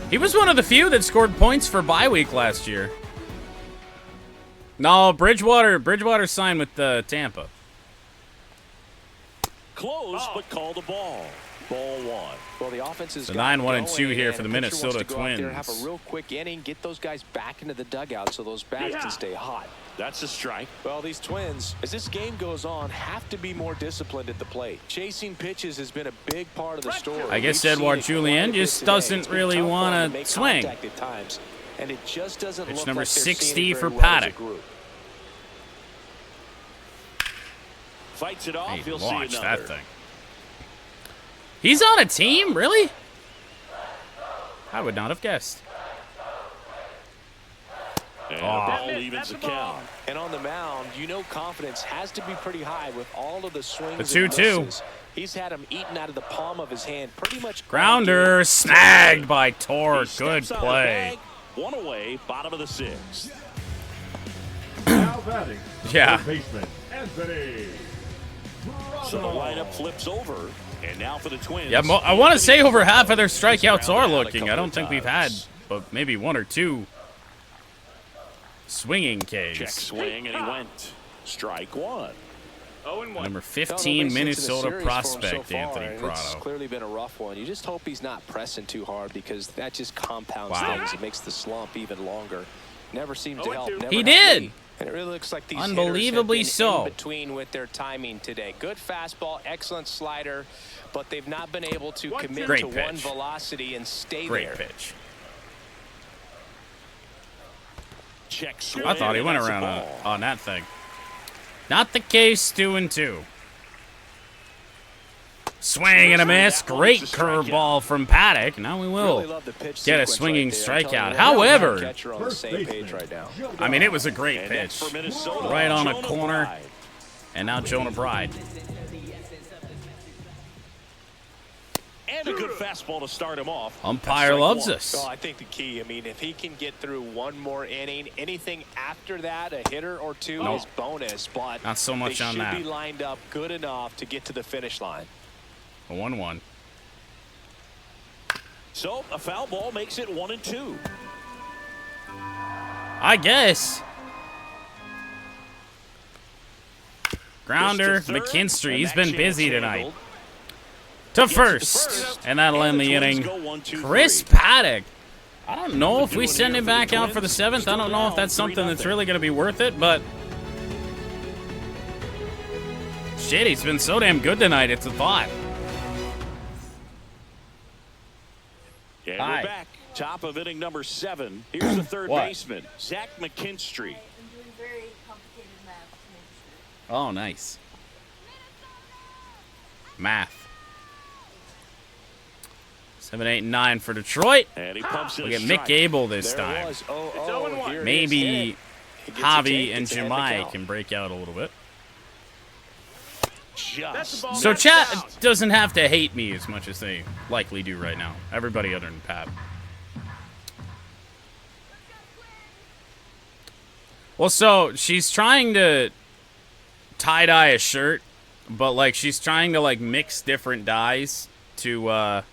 He was one of the few that scored points for bye week last year. No, Bridgewater signed with Tampa. Close, but called a ball. Ball 1. Well, the offense is 9-1-2 here for the Minnesota Twins. Have a real quick inning, get those guys back into the dugout so those bats can stay hot. That's a strike. Well, these Twins, as this game goes on, have to be more disciplined at the plate. Chasing pitches has been a big part of the story. I guess Edouard Julien just doesn't really want to swing. And it just doesn't Pitch look number like 60 for well as a Paddack. group. Fights it off. Hey, He'll see launch another. that thing. He's on a team? Really? I would not have guessed. And the ball evens the count. And on the mound, you know confidence has to be pretty high with all of the swings. The and 2-2. misses. He's had him eaten out of the palm of his hand pretty much. Grounder snagged by Tor. He Good steps out of the play. bag. 1 away, bottom of the 6th. Now batting, Yeah. third baseman, Anthony. So the lineup flips over. And now for the Twins. Yeah, I want to say over half of their strikeouts are looking. I don't think we've had, but maybe 1 or 2 swinging Check Ks. swing, and he went. Strike 1. Number 15 Minnesota prospect, Anthony It's Prado. clearly been a rough one. You just hope he's not pressing too hard because that just compounds Wow. things. It makes the slump even longer. Never seemed to help. Never He helped did. me. And it really looks like these Unbelievably hitters have been so. in between with their timing today. Good fastball, excellent slider, but they've not been able to commit Great to pitch. one velocity and stay Great there. pitch. Check swing. I thought he went That's a around ball. on that thing. Not the case, 2-2. Swing and a miss. Great curveball from Paddack. Now we Really will love the pitch get a sequence swinging right there. I'm telling strikeout. you, However, catcher on the same page right now. I mean, it was a great And that's pitch. for Minnesota. Right on a Jonah corner. Bride. And now Jonah Bride. And a good fastball to start him off. Umpire That's loves strike 1. us. Well, I think the key, I mean, if he can get through one more inning, anything after that, a hitter or two No. is bonus. But Not so much they on should that. be lined up good enough to get to the finish line. A 1-1. So a foul ball makes it 1-2. I guess. Grounder, Pitch to third, McKinstry. and He's that been chance busy tonight. handled. To Gets to first. And that'll end And the Twins inning. go 1-2-3. Chris Paddack. I don't know What if they're we doing send here him for the back out for the Twins, 7th. I don't know if that's still something that's 3-0. really going to be worth it, but shit, he's been so damn good tonight. It's a thought. And Hi. we're back. Top of inning number 7. Here's the third What? baseman, Zach McKinstry. I'm doing very complicated math. Oh, nice. Math. 7, 8, and 9 for Detroit. And he pumps in We'll a get Mick strike. Gable this There time. it was. Oh, here it is. Maybe It gets a Javi take. and It's ahead to Jemai count. can break out a little bit. Just So chat doesn't have to hate me as much as they likely do right now. Everybody other than Pat. Well, so she's trying to tie-dye a shirt, but like she's trying to like mix different dyes to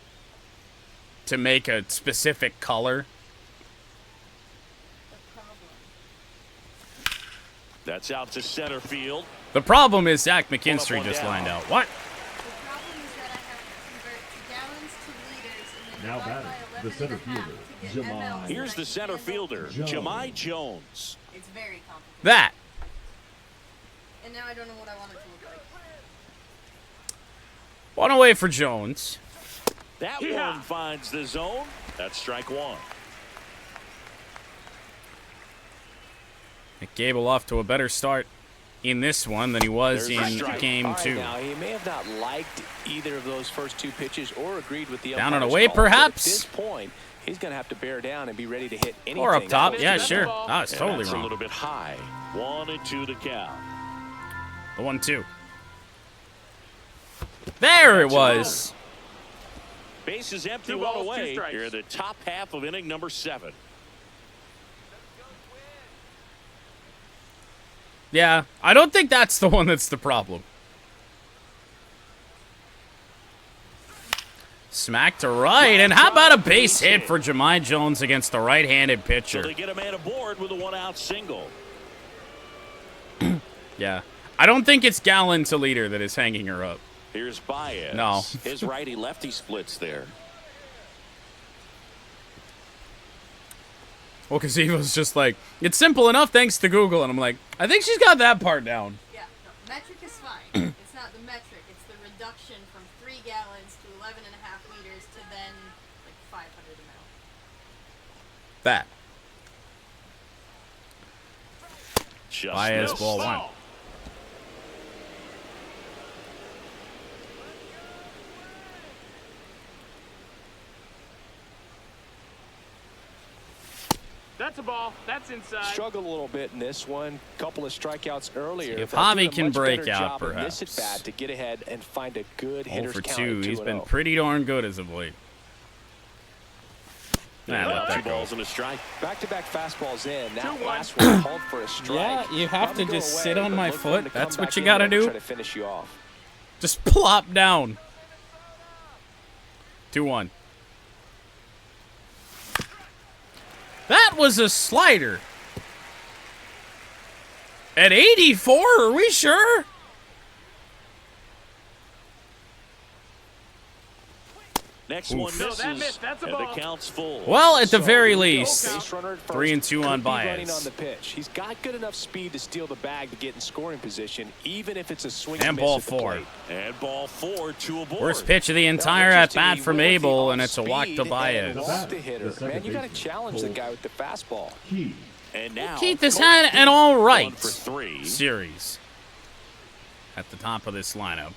make a specific color. That's out to center field. The problem is Zach McKinstry one just down. lined out. What? The problem is that I have to convert to gallons to liters and then Now divide batting, by the 11 center and a half fielder, to get Jemai. mLs Here's so the I center can fielder, Jones. Jemai Jones. It's very complicated. That. And now I don't know what I want it to look like. One away for Jones. That one finds the zone. That's strike one. Mick Gable off to a better start in this one than he was There's a in strike. game All right, 2. now, he may have not liked either of those first two pitches or agreed with the Down and umpire's away, call, but perhaps? At this point, he's going to have to bear down and be ready to hit anything. Or up top. Yeah, That's sure. the ball. Ah, it's And totally that's a wrong. little bit high. 1-2 to count. The 1-2. There it was. Base is empty, Two one balls, two away. strikes. Here in the top half of inning number 7. Yeah, I don't think that's the one that's the problem. Smack to right, and how about a base hit for Jemai Jones against the right-handed So pitcher? they get a man aboard with a 1-out single. Yeah. I don't think it's Gallon to leader that is hanging her up. Here's Baez. No. His righty-lefty splits there. Well, because he was just like, it's simple enough thanks to Google. And I'm like, I think she's got that part down. Yeah, no, metric is fine. It's not the metric, it's the reduction from 3 gallons to 11 and a half liters to then like 500 ml. That. Just Baez missed. ball 1. That's a ball. That's inside. Struggled a little bit in this one. Couple of strikeouts earlier. See if but doing Javi a can much break better out, job in this perhaps. at-bat to get ahead and find a good 0 hitter's for count 2. at He's been 2-0. pretty darn good as of late. Nah, let Two that go. balls and a strike. Back-to-back fastballs in. That 2-1. last one called for a strike. Yeah, you have Probably to go just away, sit on but my look for him foot. to That's come what back you in gotta and do. Try to finish you off. Just plop down. 2-1. That was a slider. At 84, are we sure? Next Oof. one No, misses, that missed. That's a and ball. the count's full. Well, at the So, very here we go. least, Base runner at first. 3 and 2 on Could be running Baez. on the pitch. He's got good enough speed to steal the bag to get in scoring position, even if it's a swing And miss ball at the 4. plate. And ball 4, 2 aboard. Worst pitch of the entire Now, at interesting, bat he from went with the Abel, and it's a walk off-speed to and Baez. walked the hitter. The second Man, you got to baseman, challenge the Cole. guy with the fastball. Key. And now Keith has Coach had Keith, an all 1 right for 3. series at the top of this lineup.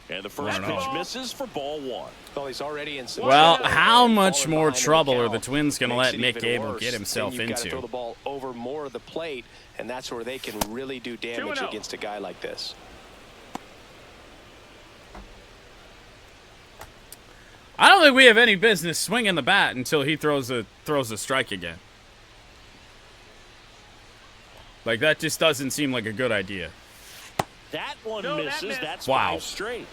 And the first 1-0. pitch misses for ball 1. Well, he's already in some Well, trouble. how much Falling more behind in the trouble are count the Twins going to makes let it Mick even Gable worse. get himself Then you've got to throw into? the ball over more of the plate, and that's where they can really do damage 2-0. against a guy like this. I don't think we have any business swinging the bat until he throws a strike again. Like, that just doesn't seem like a good idea. That one No, that misses. missed. That's Wow. 5 straight.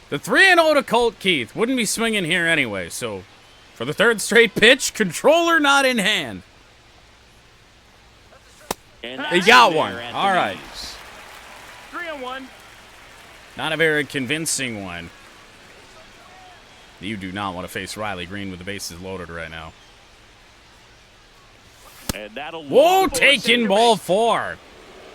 The 3-0 to Colt Keith wouldn't be swinging here anyway, so for the 3rd straight pitch, controller not in hand. And He that's got there one. at the All right. knees. 3-1. Not a very convincing one. You do not want to face Riley Green with the bases loaded right now. And that'll Whoa, load the taking base. ball 4.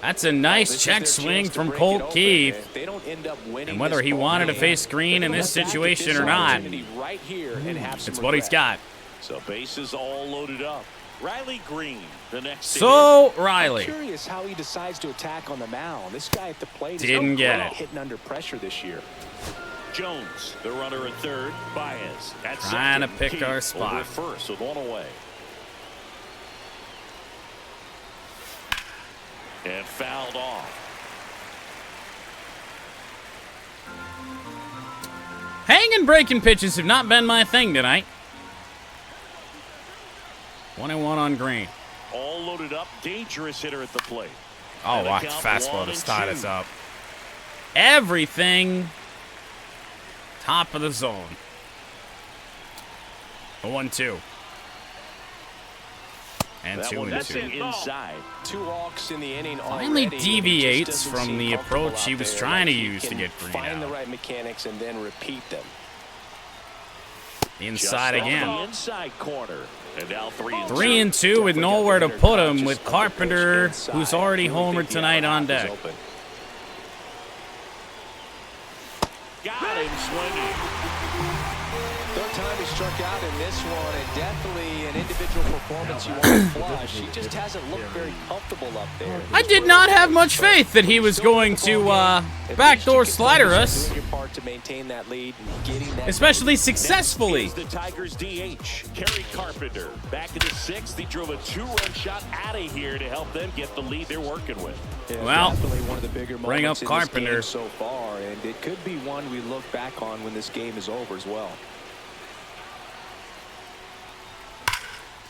That's a This nice is check their swing chance to from break it Colt open. Keith. If they don't end up winning And whether this he ball wanted to game, face Green in they're this gonna look back at situation this or not, opportunity right here and have some it's what he's regret. got. So bases all loaded up. Riley Green, the next. So Riley. I'm curious how he decides to attack on the mound. This guy at the plate Didn't get it. hitting under pressure this year. Jones, the runner at third. Baez at Trying to second. pick Keith our spot. over first with one away. And fouled off. Hanging breaking pitches have not been my thing tonight. 1-1 on Green. All loaded up. Dangerous hitter at the plate. Oh, And the watch count, fastball to 1-2. start us up. Everything top of the zone. 1-2. And That one 2-2. missing inside. 2 walks in the inning Finally already, and he deviates just doesn't from seem the comfortable approach he out was there. trying to Like, he use to can get Green find the out. right mechanics and then repeat them. Inside Just off again. the inside corner. And now 3-2. 3-2 with nowhere to put him with Carpenter, who's already homered tonight, on deck. Got him swinging. Third time he struck out in this one, and definitely an individual performance you want to flush. He just hasn't looked very comfortable up there. I did not have much faith that he was going to backdoor slider us, Doing your part to maintain that lead and getting that especially successfully. Is the Tigers DH, Kerry Carpenter. Back in the 6th, he drove a 2-run shot out of here to help them get the lead they're working with. Yeah, Well, definitely one of the bigger bring up moments in this Carpenter. game so far, and it could be one we look back on when this game is over as well.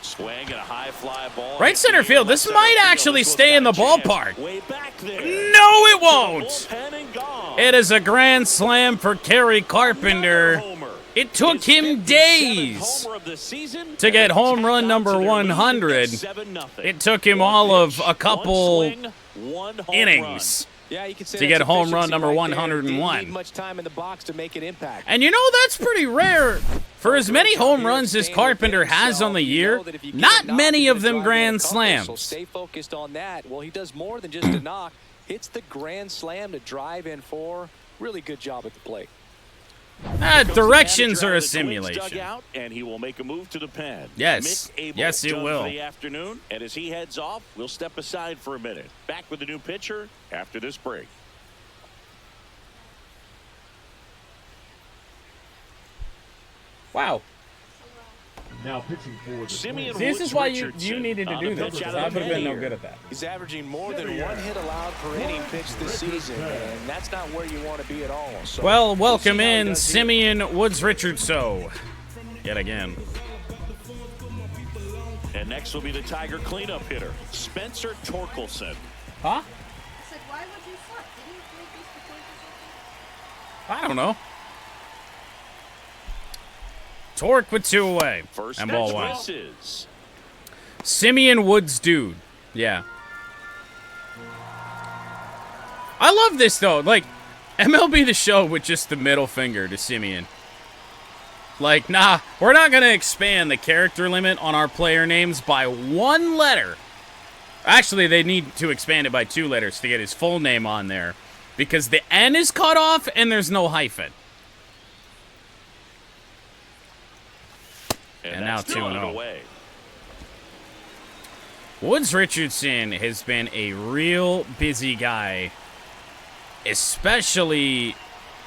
Swing and a high fly ball. Right center field. This might actually stay in the ballpark. Way back there. No, it won't. Bullpen and gone. It is a grand slam for Kerry Carpenter. Homer. It took His him 57th days homer of the season, to get and home run tacked number on to their lead at 100. 7-0. It took him One all of pitch, a couple one swing, one home innings Yeah, you can say to that's get home run efficiency number right there. 101. Didn't need much time in the box to make an impact. And you know, that's pretty rare. For as many home runs as Carpenter has on the year, not many of them grand So slams. stay focused on that. Well, he does more than just a knock. Hits the grand slam to drive in 4. Really good job at the plate. Directions Manager are a out of the Twins simulation. dugout, and he will make a move to the pen. Yes. Mick Abel Yes, it done will. For the afternoon, and as he heads off, we'll step aside for a minute. Back with the new pitcher after this break. Wow. Now pitching for the Simeon Twins. See, this is why you Richardson needed to on do the this, pitch because out I of would have been no tenure. good at that. He's averaging more than 1 hit allowed per inning pitched this season, and that's not where you want to be at all. So Well, welcome we'll see how he in does here. Simeon Woods-Richardson. Yet again. And next will be the Tiger cleanup hitter, Spencer Torkelson. Huh? I said, why would you suck? Didn't you make this before you I don't know. Torque with 2 away. First And ball pitch 1. misses. Simeon Woods dude. Yeah. I love this though. Like, MLB The Show with just the middle finger to Simeon. Like, nah, we're not going to expand the character limit on our player names by 1 letter. Actually, they need to expand it by 2 letters to get his full name on there. Because the N is cut off and there's no hyphen. And now that's 2-0. thrown away. Woods-Richardson has been a real busy guy, especially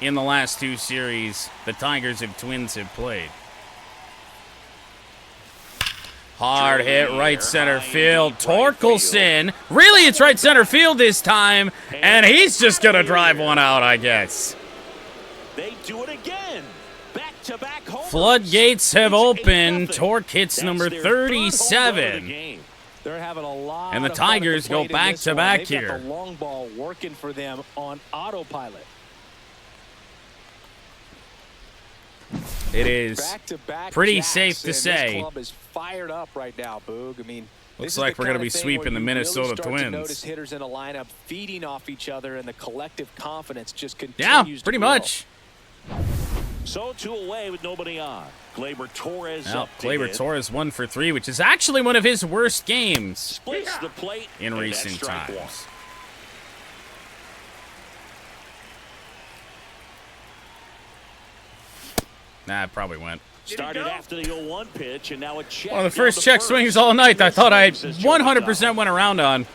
in the last 2 series the Tigers and Twins have played. Hard hit right center field. Torkelson. Really, it's right center field this time, and he's just going to drive one out, I guess. They do it again. Back-to-back homers. Floodgates have It's opened. 8-0. Torque hits That's number their third home run of the 37. game. They're having a lot And the of fun at Tigers go plate in this one. back-to-back They've got here. the long ball working for them on autopilot. It is Back-to-back pretty jacks, safe to and say. This club is fired up right now, Boog. I mean, Looks this is like the we're gonna kind be of thing sweeping where the you Minnesota really start to Twins. notice hitters in a lineup feeding off each other, and the collective confidence just Yeah, continues pretty to grow. much. So 2 away with nobody on. Gleyber Torres Well, up to Gleyber hit. Torres 1 for 3, which is actually one of his worst games Splits the plate in and that's recent strike times. 1. Nah, it probably went. Started after the 0-1 pitch, and now a check. One of the first check swings all night I thought I 100% went around on.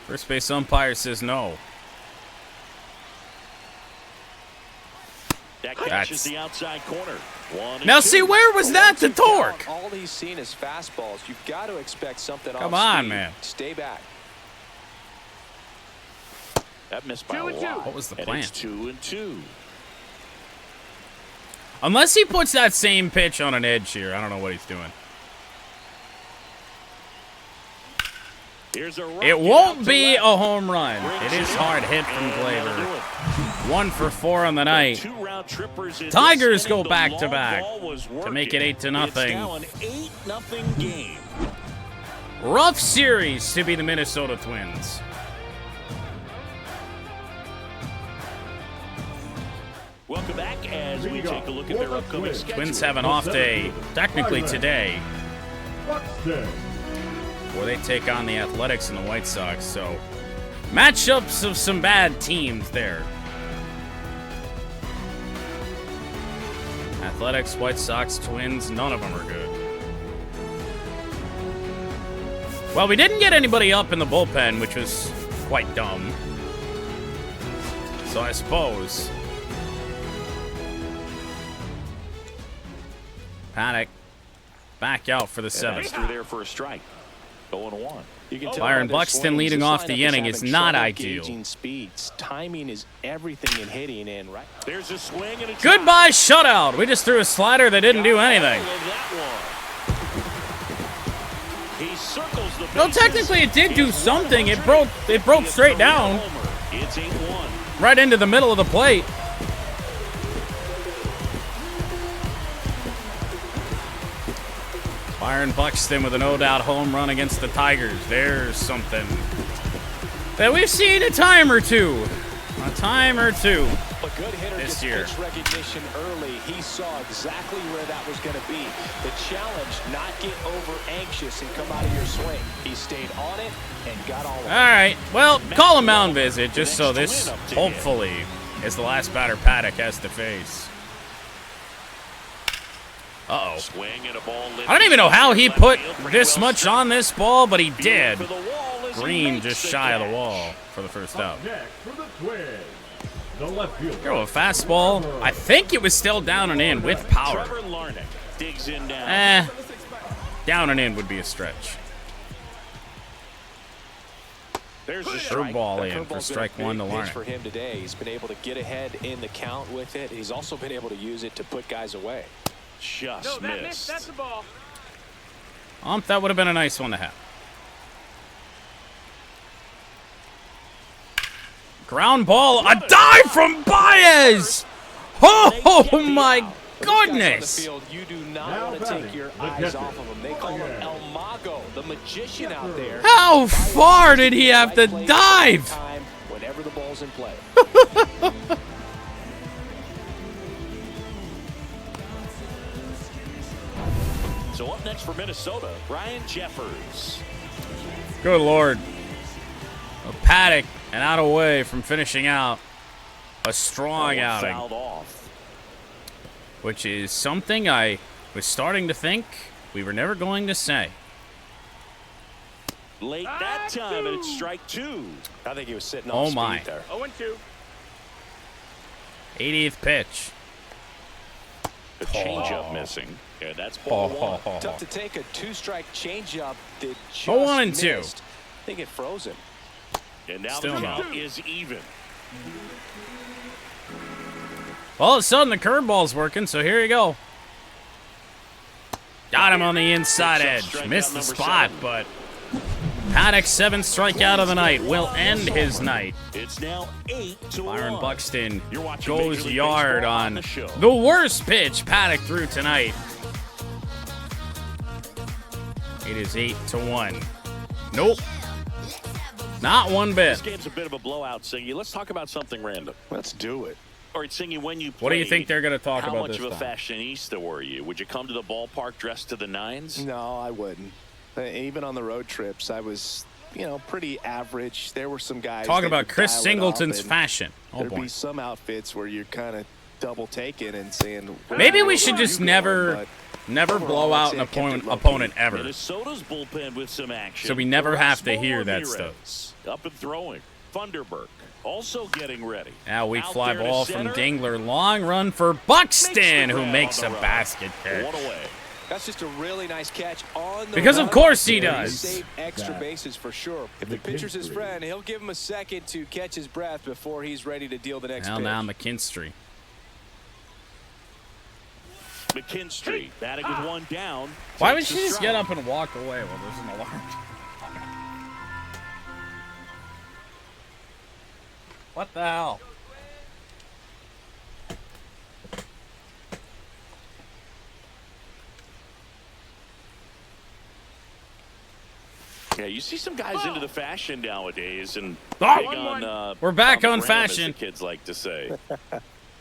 First base umpire says no. That catches the outside corner. Now see, where was that the torque? All he's seen is fastballs. You've got to expect something. Come on, man. Stay back. That missed by a lot. What was the And plan? it's 2-2. Unless he puts that same pitch on an edge here, I don't know what he's doing. Here's a It won't be a home run. It is hard hit from Glaber. 1 for 4 on the night. Tigers go back-to-back to make it 8-0. It's now an 8-0 game. Rough series to be the Minnesota Twins. Welcome back as we take a look at their upcoming schedule. Twins have an off day, technically today, Bucks Day. where they take on the Athletics and the White Sox. So, matchups of some bad teams there. Athletics, White Sox, Twins, none of them are good. Well, we didn't get anybody up in the bullpen, which was quite dumb. So I suppose Paddack back out for the 7th. Through there for a strike. 0-1. You can tell Byron by their Buxton swings, leading this off the lineup inning is having not trouble ideal. gauging speeds. Timing is everything in hitting, and right. There's a swing and a drive. Goodbye shutout. We just threw a slider that didn't do anything. He circles the No, bases. technically it did do something. It broke straight down. It's 8-1. Right into the middle of the plate. Byron Buxton with a no-doubt home run against the Tigers. There's something that we've seen a time or two. A time or two A good hitter this gets year. pitch recognition early. He saw exactly where that was going to be. The challenge, not get over anxious and come out of your swing. He stayed on it and got all of it. All right. Well, call a mound visit just so this, hopefully, is the last batter Paddack has to face. Uh-oh. Swing and a ball lit I don't even know how he left put field, pretty this well much struck. on this ball, but he did. For the wall as he Green makes just the shy of the catch. wall for the first out. Next for the Twins, the left fielder. Throw a fastball. I think it was still down and in with power. Trevor Larnach digs in down. Down and in would be a stretch. There's a Third strike. ball That in curveball's for been strike a big 1 to pitch Larnach. for him today. He's been able to get ahead in the count with it. He's also been able to use it to put guys away. Just missed. That's a ball. That would have been a nice one to have. Ground ball, a dive from Baez! Oh my goodness! Field, you do not Now want to take batting, your the eyes catcher. off of him. They call him El Mago, the magician out there. How far did he have to dive? Time whenever the ball's in play. So up next for Minnesota, Ryan Jeffers. Good Lord. A Paddack and out away from finishing out a strong outing, Fouled off. which is something I was starting to think we were never going to say. Late that time, and it's strike 2. I think he was sitting Oh on my. speed there. 0-2. 80th pitch. The changeup missing. Yeah, that's ball 1. Tough to take a two-strike changeup that just 0-2. missed. I think it froze him. And now Still the not. count is even. All of a sudden, the curveball's working, so here you go. Got him on the inside edge. Missed the spot, but Paddack's 7th strikeout of the night will end his night. It's now 8-1. Byron Buxton You're watching goes Major League yard Baseball on the show. the worst pitch Paddack threw tonight. It is 8-1. Nope. Not one bit. This game's a bit of a blowout, Singy. Let's talk about something random. Let's do it. All right, Singy, when you What do you played, think they're going to talk how about much this of a time? fashionista were you? Would you come to the ballpark dressed to the nines? No, I wouldn't. Even on the road trips, I was, pretty average. There were some guys Talking that about would Chris dial it up, Singleton's and fashion. Oh, there'd boy. be some outfits where you're kind of double taken and saying Maybe we should just never blow out an opponent ever. Minnesota's bullpen with some action. So we never have to hear that Ramirez stuff. Up and throwing. Thunderberg also getting ready. Now weak Out fly there to ball from center. Dingler. Long run for Buxton, who grab makes a on the run. basket catch. One away. that's just a really nice catch on the Because run. of course he He does. saved extra bases for sure. If the pitcher's his friend, he'll give him a second to catch his breath before he's ready to deal the next Well, pitch. now McKinstry. McKinstry batting with one down. Why would Takes she the just strike. get up and walk away while there's an alarm? What the hell? Yeah, you see some guys into the fashion nowadays, and Oh, big on, we're back on the gram, as fashion. the kids like to say.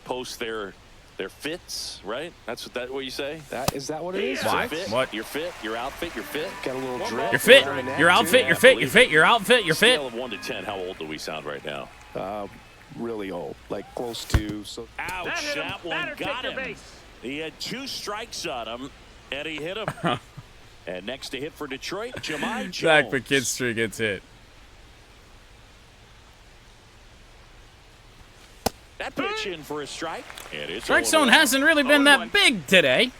Post their fits, right? That's what you say. Is that what it is? Why? Your fit, What? Your fit, your outfit, your fit. Got a little drip. Your fit, around the neck, your too. outfit, your fit, your fit, your outfit, your fit. Scale of 1 to 10, how old do we sound right now? Really old, like close to. So Ouch, that one got him. He had 2 strikes on him, and he hit him. And next to hit for Detroit, Jemai Jones. Zach McKinstry gets hit. That pitch in for a strike. And it's Strike 0-1. zone hasn't really been 0-1. that big today.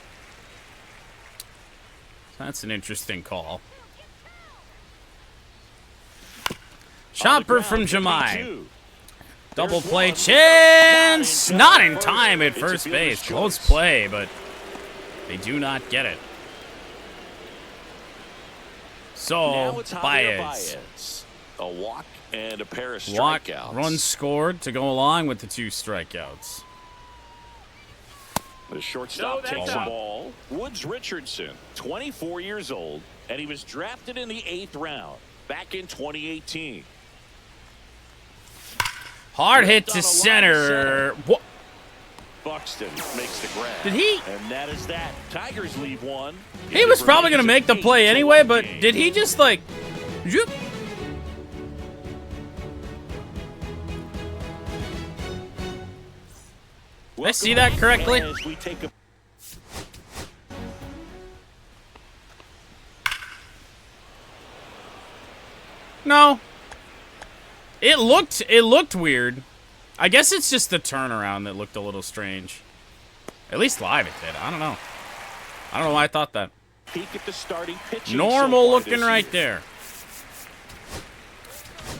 That's an interesting call. Chopper from Jemai. Double play chance. Not in time at first base. Close play, but they do not get it. Now So, it's Javier Baez. Baez. A walk and a pair of Walk, strikeouts. run scored to go along with the 2 strikeouts. The shortstop takes the ball. Woods Richardson, 24 years old, and he was drafted in the 8th round back in 2018. Hard hit to center. What? Buxton makes the grab. Did he? And that is that. Tigers leave one. He was probably going to make the play anyway, but did he just like... zoop? Did I see that correctly? As we take a No. It looked weird. I guess it's just the turnaround that looked a little strange. At least live it did. I don't know. I don't know why I thought that. peek at the starting pitching. Normal so far looking this right year. there.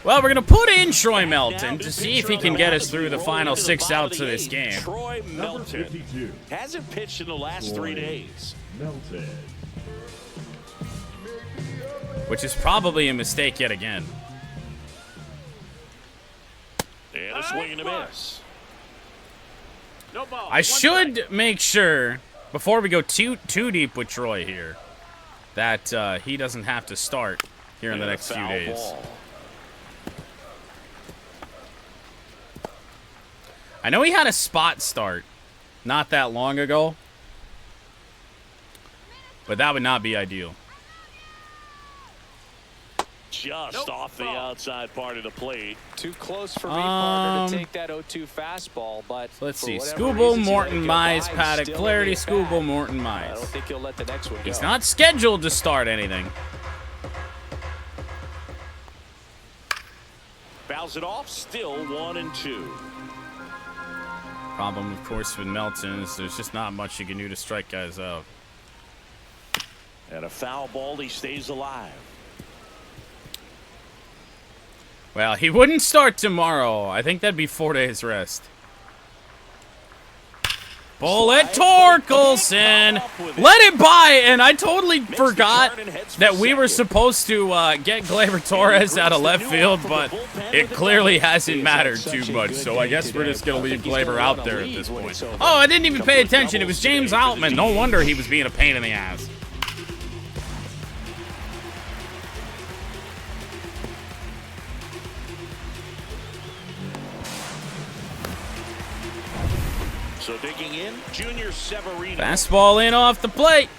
Well, we're going to put in Troy Melton to see if he can get us through the final 6 outs of this game. Troy Number Melton 52. hasn't pitched in the last 3 days. Melton. Which is probably a mistake yet again. And a swing and a miss. I should make sure, before we go too deep with Troy here, that he doesn't have to start here in the And a next few foul days. ball. I know he had a spot start not that long ago, but that would not be ideal. Just off the outside part of the plate. Too close for me, partner, to take that 0-2 fastball, but Let's for see. whatever Scooble, reasons, he Morton, let it Mize, go by. Paddack, Still Flaherty, in the at-bat. Scooble, Morton, I don't Mize. think he'll let the next one go. He's not scheduled to start anything. Fouls it off. Still 1-2. Problem, of course, with Melton is there's just not much you can do to strike guys out. And a foul ball. He stays alive. Well, he wouldn't start tomorrow. I think that'd be 4 days rest. Bullet Torkelson. Let it by, and I totally forgot that we were supposed to get Gleyber Torres out of left field, but it clearly hasn't mattered too much, so I guess we're just going to leave Gleyber out there at this point. Oh, I didn't even pay attention. It was James Outman. No wonder he was being a pain in the ass. So digging in, Junior Severino. Fastball in off the plate.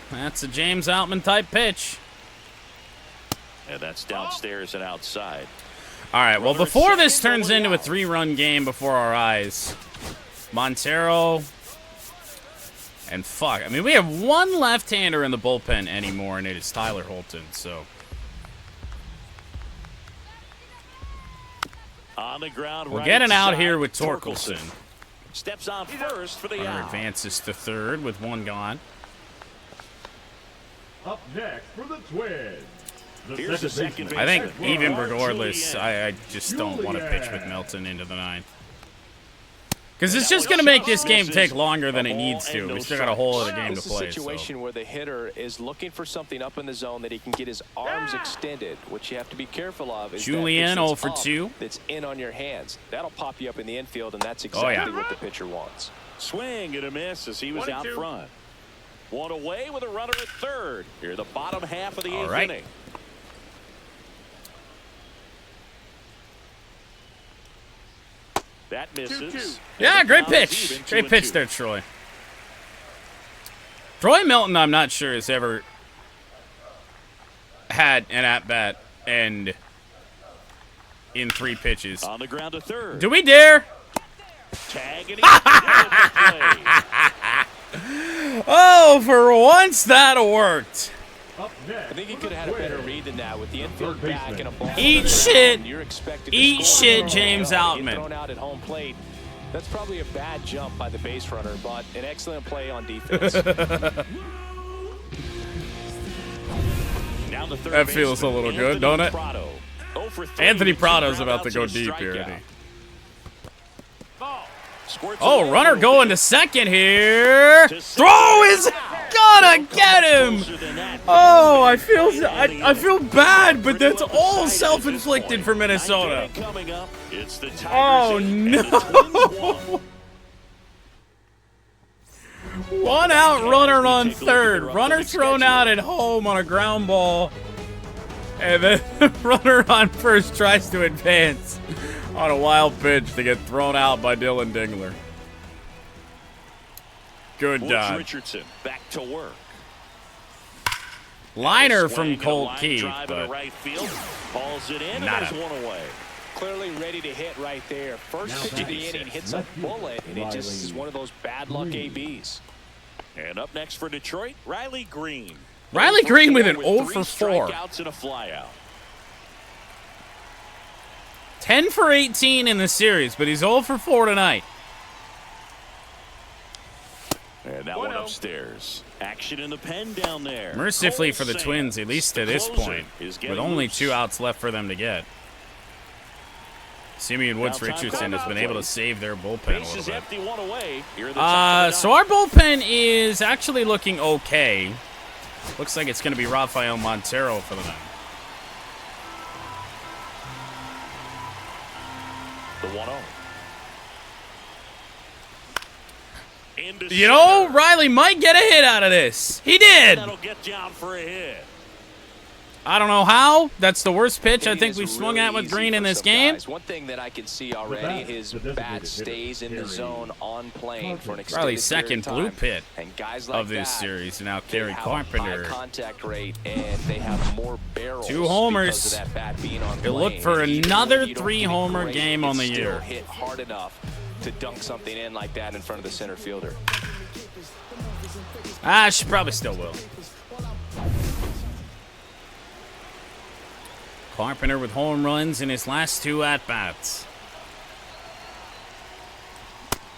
That's a James Outman type pitch. And that's downstairs and outside. All right, well, before this turns into a 3-run game before our eyes, Montero. And fuck. I mean, we have one left-hander in the bullpen anymore, and it is Tyler Holton, so. On the ground, We're right getting out side, here with Torkelson. Steps on first for the Runner out. advances to third with one gone. Up next for the Twins. Here's the second baseman. I think baseman. even Julian. regardless, I just don't want to pitch with Julian. Melton into the 9th. Because it's just going to make this game take longer than it needs to. We still got a whole other game to This is play. a situation where the hitter is looking for something up in the zone that he can get his arms extended. What you have to be careful of is Julian, that 0 pitch for that's 2. up that's in on your hands. That'll pop you up in the infield, and that's exactly what the pitcher wants. Swing and a miss as he was out front. One away with a runner at third. Here, the bottom half of the eighth inning. That misses. Yeah, great pitch. Great pitch there, Troy. Troy Melton, I'm not sure, has ever had an at-bat end in 3 pitches. On the ground to third. Do we dare? Tag and he Oh, for once that worked. Up next I think he for could the have had a better Twins. read than that with the infield Third back and a ball. Eat shit. You're expected to Eat score. shit, James Get Outman. thrown out at home plate. That's probably a bad jump by the base runner, but an excellent play on defense. That feels a little good, don't it? Anthony Prado's about to go deep here, isn't he? Oh, runner going to second here. Throw is gonna get him. Oh, I feel bad, but that's all self-inflicted for Minnesota. Oh no. One out runner on third. Runner thrown out at home on a ground ball. And then runner on first tries to advance on a wild pitch to get thrown out by Dylan Dingler. Good dodge. Richardson back to work. Liner from Colt Keith, but Balls it in, not and there's one away. Clearly ready to hit right there. First pitch of the inning hits a bullet, and it just is one of those bad luck ABs. And up next for Detroit, Riley Green. Riley Green with an 0 3 for 4. strikeouts and a flyout. 10 for 18 in the series, but he's 0 for 4 tonight. And that one upstairs. Action in the pen down there. Mercifully Cole for the Sands, Twins, at least to the this closer, point, is with getting only loose. 2 outs left for them to get. Simeon Woods Now time Richardson for has been able to save their bullpen a Bases little bit. empty, one away. Here at the top of the So our bullpen is actually looking okay. Looks like it's going to be Rafael Montero for the night. The 1-0. Into You know, center. Riley might get a hit out of this. He did. That'll get down for a hit. I don't know how. That's the worst pitch I It think is we've swung really at with easy Green in for this some game. guys. One thing that I can see already, that, his the designated bat hitter, stays in the Gary zone on plane for an extended Riley's period second of blue time. pit And guys like of this that, series. And now they Kerry have Carpenter. a high contact rate, and they have more barrels 2 homers. because of that bat being on He'll look plane. for Even another when you don't 3-homer get it game great, on the it's still year. hit hard enough to dunk something in like that in front of the center fielder. She probably still will. Carpenter with home runs in his last 2 at-bats.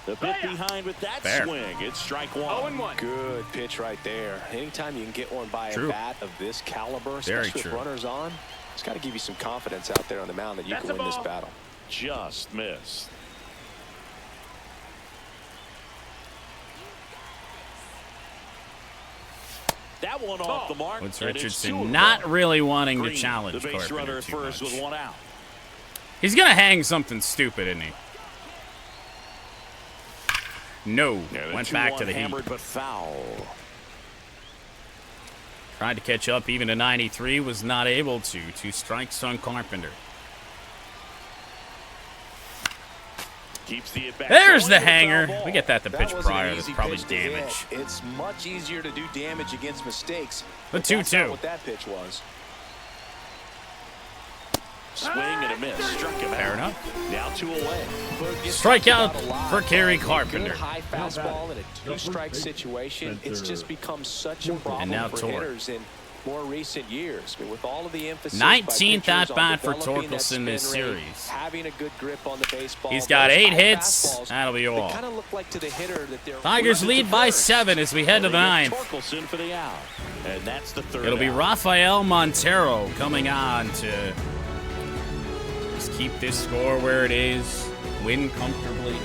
The bit behind with that Fair. swing. It's strike 1. Good pitch right there. Anytime you can get one by True. a bat of this caliber, Very especially true. with runners on, it's got to give you some confidence out there on the mound that you can win this battle. Just missed. That one off the mark. Woods and it's 2 Richardson of not them. really wanting Green, to challenge the base runner Carpenter at too first much. with 1 out. He's going to hang something stupid, isn't he? No. Yeah, the Went back to 2-1 the heat. hammered but foul. Tried to catch up even to 93. Was not able to. 2 strikes on Carpenter. Keeps the at-bat There's going the with a foul hanger. ball. We get that the That pitch wasn't an prior. That's easy probably pitch to hit. damage. It's much easier to do damage against mistakes. The but that's not 2-2. what that pitch was. Swing and a miss. Struck him out. Fair enough. Now 2 away. Strikeout for Kerry Good Carpenter. high fastball in a two-strike situation. It's just become such a problem now for Tor. hitters in more recent years. But with all of the emphasis 19th by pitchers at bat on for developing that Torkelson this spin rate, series. having a good grip on the baseball, He's got those 8 high hits. fastballs, That'll be they all. kind of look like to the hitter that they're Tigers lead by 7 as we head to the 9th. Torkelson for the out. And that's the 3rd It'll be out. Rafael Montero coming on to just keep this score where it is, win comfortably.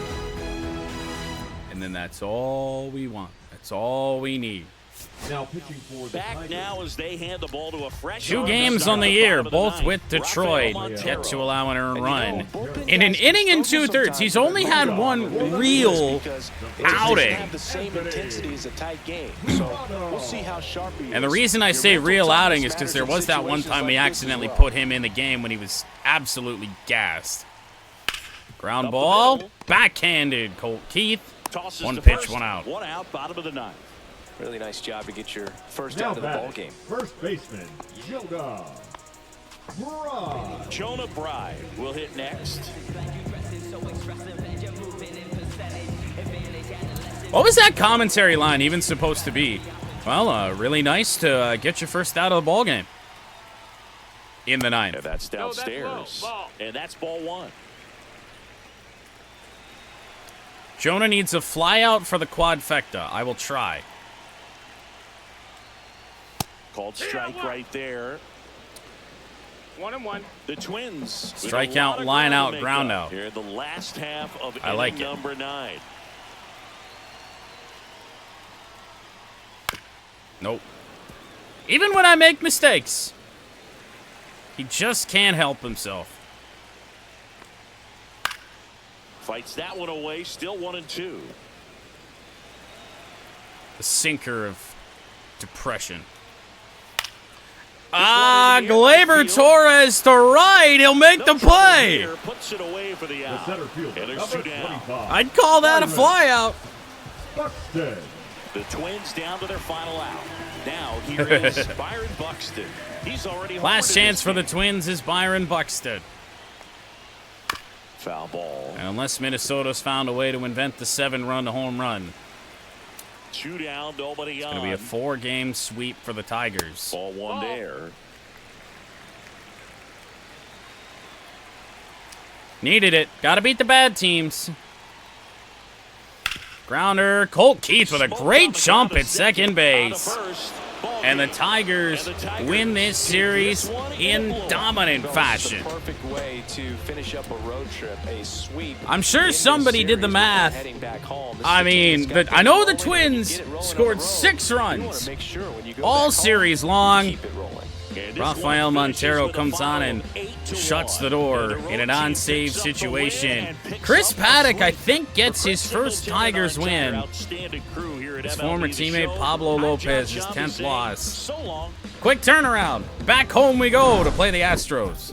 And then that's all we want. That's all we need. Now pitching for the Back Tigers. now as they hand the ball to a fresh 2 arm games to on the start year, bottom of the both ninth. with Detroit, Rafael Montero. yet to allow an earned run. bullpen In an guys inning and struggle 2/3, sometimes he's only with had the one real because it just outing. doesn't have the same intensity as a tight game. So we'll see how sharp he is. And the reason I Your say mental real toughness outing is because there matters in was that one situations time we like this as accidentally well. put him in the game when he was absolutely gassed. Ground ball, backhanded, Colt Keith. Tosses One to pitch, first. 1 out. 1 out, bottom of the 9th. Really nice job to get your first Now out of the ball batting, game. first baseman, Jonah Bride. Jonah Bride will hit next. What was that commentary line even supposed to be? Well, really nice to get your first out of the ball game in the And 9th. that's downstairs. And that's ball 1. Jonah needs a fly out for the quadfecta. I will try. Called strike right there. 1-1. The Twins. with a Strikeout, lot of line ground out, to make ground up out. Here, the last half of I like inning it. number 9. Nope. Even when I make mistakes, he just can't help himself. Fights that one away. Still 1-2. The sinker of depression. Gleyber Torres to right. He'll make the play. Puts it away for the The out. center fielder, And there's number 2 down. 25, I'd call that a fly out. Buxton. The Twins down to their final out. Now here is Byron Buxton. He's already homered Last in chance this for the game. Twins is Byron Buxton. Foul ball. And unless Minnesota's found a way to invent the 7-run home run, 2 down, nobody it's on. going to be a 4-game sweep for the Tigers. Ball 1 there. Needed it. Got to beat the bad teams. Grounder. Colt Keith with a great jump at second base. And the Tigers win this series in dominant fashion. Perfect way to finish up a road trip, a sweep. I'm sure in this somebody did the series math. heading back home. This I is a team mean, that's but got I know to the get rolling and Twins get it rolling on scored the road. 6 You wanna runs make sure when you go all back home, series long. keep it rolling. Rafael Montero comes on and shuts the door in an on-save situation. Chris Paddack, I think, gets his first Tigers win. His former teammate Pablo Lopez, his 10th loss. Quick turnaround. Back home we go to play the Astros.